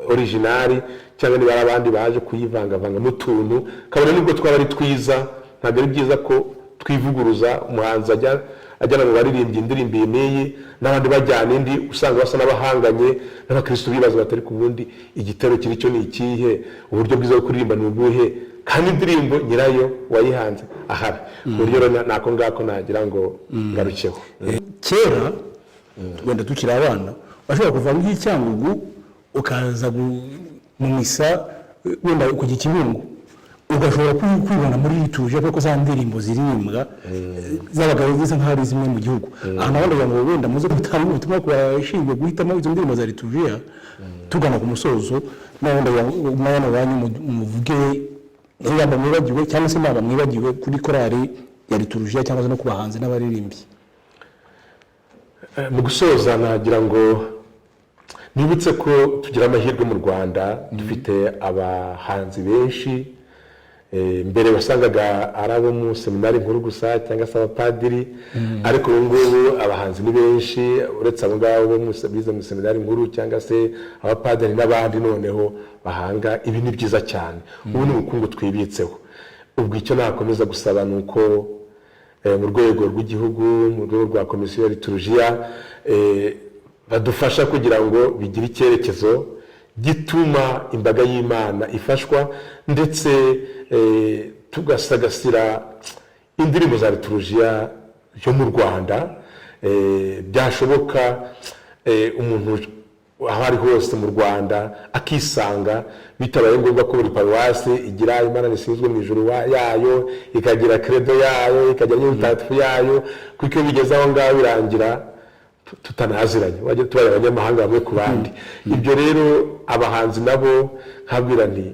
originali cyangwa niba ari abandi baje kuyivangavanga n'utuntu, kabone nubwo twaba ari twiza. Ntabwo ari byiza ko twivuguruza umuhanzi ajyana mu baririmbyi indirimbo n'iyi n'abandi bajyana indi, usanga basa n'abahanganye. N'abakristo bibaza batari ku bundi igitero kiri cyo ni ikihe, uburyo bwiza bwo kuririmba ni ubuhe, kandi indirimbo nyirayo wayihanze ahari. Uburyo rero nako ngako nagira ngo ngarukeho. Kera wenda tukiri abana bashobora kuva mu Cyangugu ukaza mu misa wenda ku Kibungo, ugashobora kwibona muri lituje kuko za ndirimbo ziririmbwa z'abagabo zisa nk'ari zimwe mu gihugu. Aha nabandi ngo wenda muze gutanga ubutumwa ku bashinzwe guhitamo izo ndirimbo za lituje tugana ku musozo, n'abandi umwana wanyu muvuge niba mwibagiwe cyangwa se naba mwibagiwe kuri korali ya lituje cyangwa se no ku bahanzi n'abaririmbyi. Mu gusoza nagira ngo nibutse ko tugira amahirwe mu Rwanda, dufite abahanzi benshi. Mbere wasangaga ari abo mu seminari nkuru gusa cyangwa se abapadiri, ariko ubu ngubu abahanzi ni benshi, uretse abo ngabo bize mu seminari nkuru cyangwa se abapadiri n'abandi noneho bahanga. Ibi ni byiza cyane, ubu ni ubukungu twibitseho. Ubwo icyo nakomeza gusaba ni uko mu rwego rw'igihugu, mu rwego rwa komisiyo ya liturujia, badufasha kugira ngo bigire icyerekezo gituma imbaga y'Imana ifashwa, ndetse tugasagasira indirimbo za liturujia yo mu Rwanda. Byashoboka umuntu aho ari hose mu Rwanda akisanga, bitabaye ngombwa ko buri paruwasi igira Imana isizwe mu ijuru yayo, ikagira credo yayo, ikagira n'ubutagatifu yayo, kuko iyo bigeze aho ngaho birangira tutanaziranye, wajya tubaye abanyamahanga bamwe ku bandi. Ibyo rero abahanzi nabo nkabwira nti,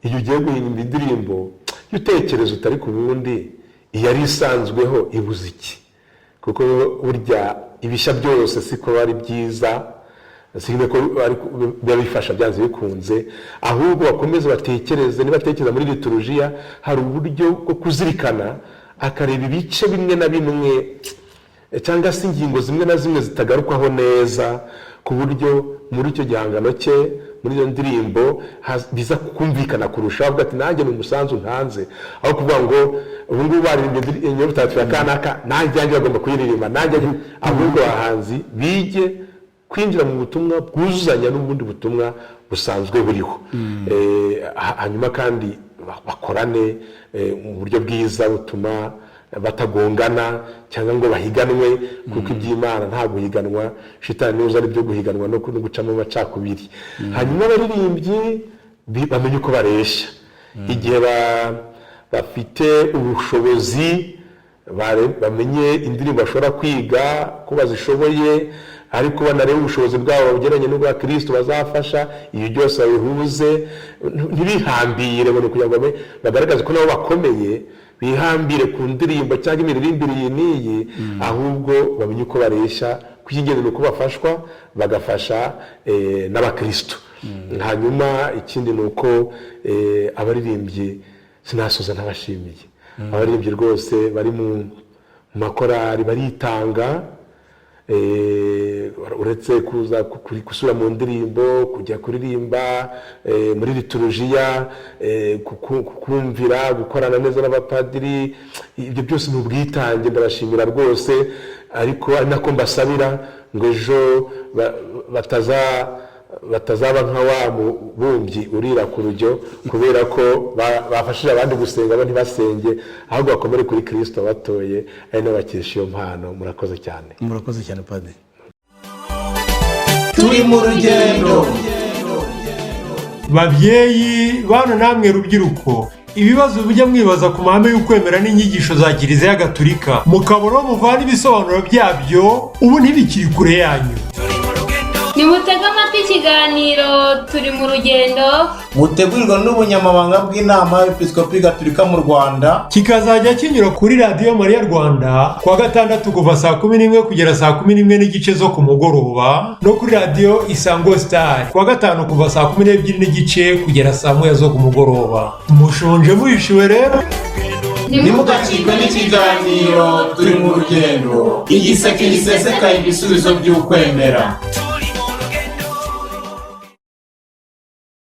iyo ugiye guhimba indirimbo utekereza utari ku bundi iyari isanzweho ibuze iki, kuko burya ibishya byose siko bari byiza. sinime ko biba bifasha byanze bikunze, ahubwo bakomeze batekereze, nibatekereza muri liturujia hari uburyo bwo kuzirikana akareba ibice bimwe na bimwe cyangwa se ingingo zimwe na zimwe zitagarukwaho neza, ku buryo muri icyo gihangano cye, muri iyo ndirimbo biza kumvikana kurushaho, avuga ati nanjye ni umusanzu ntanze, aho kuvuga ngo ubu ngubu baririmbye inyobutatu ya kanaka nanjye yanjye bagomba kuyiririmba nanjye, ahubwo abahanzi bige kwinjira mu butumwa bwuzuzanya n'ubundi butumwa busanzwe buriho, hanyuma kandi bakorane mu buryo bwiza butuma batagongana cyangwa ngo bahiganwe, kuko iby'Imana nta guhiganwa, shitani niwe uzana ibyo guhiganwa no gucamo amacakubiri. Hanyuma abaririmbyi bamenye uko bareshya, igihe bafite ubushobozi bamenye indirimbo bashobora kwiga ko bazishoboye, ariko banareba ubushobozi bwabo bugeranye n'ubwa Kristo bazafasha, ibi byose babihuze, ntibihambire ngo kugira ngo bagaragaze ko nabo bakomeye, bihambire ku ndirimbo cyangwa imiririmbire iyi n'iyi, ahubwo bamenye uko bareshya, kw'ingenzi ni uko bafashwa bagafasha n'abakristo. Hanyuma ikindi ni uko abaririmbyi sinasoza ntabashimiye, abaririmbyi rwose bari mu makorari baritanga, uretse kuza gusura mu ndirimbo, kujya kuririmba muri liturujia, kumvira, gukorana neza n'abapadiri, ibyo byose ni ubwitange, ndabashimira rwose, ariko ari nako mbasabira ngo ejo batazaba nka wa mubumbyi urira ku rujyo, kubera ko bafashije abandi gusenga bo ntibasenge, ahubwo bakomere kuri Kristo batoye, ari n'abakesha iyo mpano. Murakoze cyane. Murakoze cyane Padiri. Turi mu rugendo. Babyeyi bana namwe rubyiruko, ibibazo bijya mwibaza ku mahame y'ukwemera n'inyigisho za Kiliziya Gatolika, mukabona muvana ibisobanuro byabyo, ubu ntibikiri kure yanyu. nimutege amatwi ikiganiro turi mu rugendo, mutegurirwa n'ubunyamabanga bw'inama y'Episkopi Gatolika mu Rwanda, kikazajya kinyura kuri radiyo Mariya Rwanda kuwa gatandatu kuva saa 11 kugera saa 11 n'igice zo ku mugoroba, no kuri radiyo Isango Star kuwa gatanu kuva saa 12 n'igice kugera saa 1 zo ku mugoroba. Mushonje muhishiwe rero, nimugacikwe n'ikiganiro turi mu rugendo, igiseke gisesekaye ibisubizo by'ukwemera.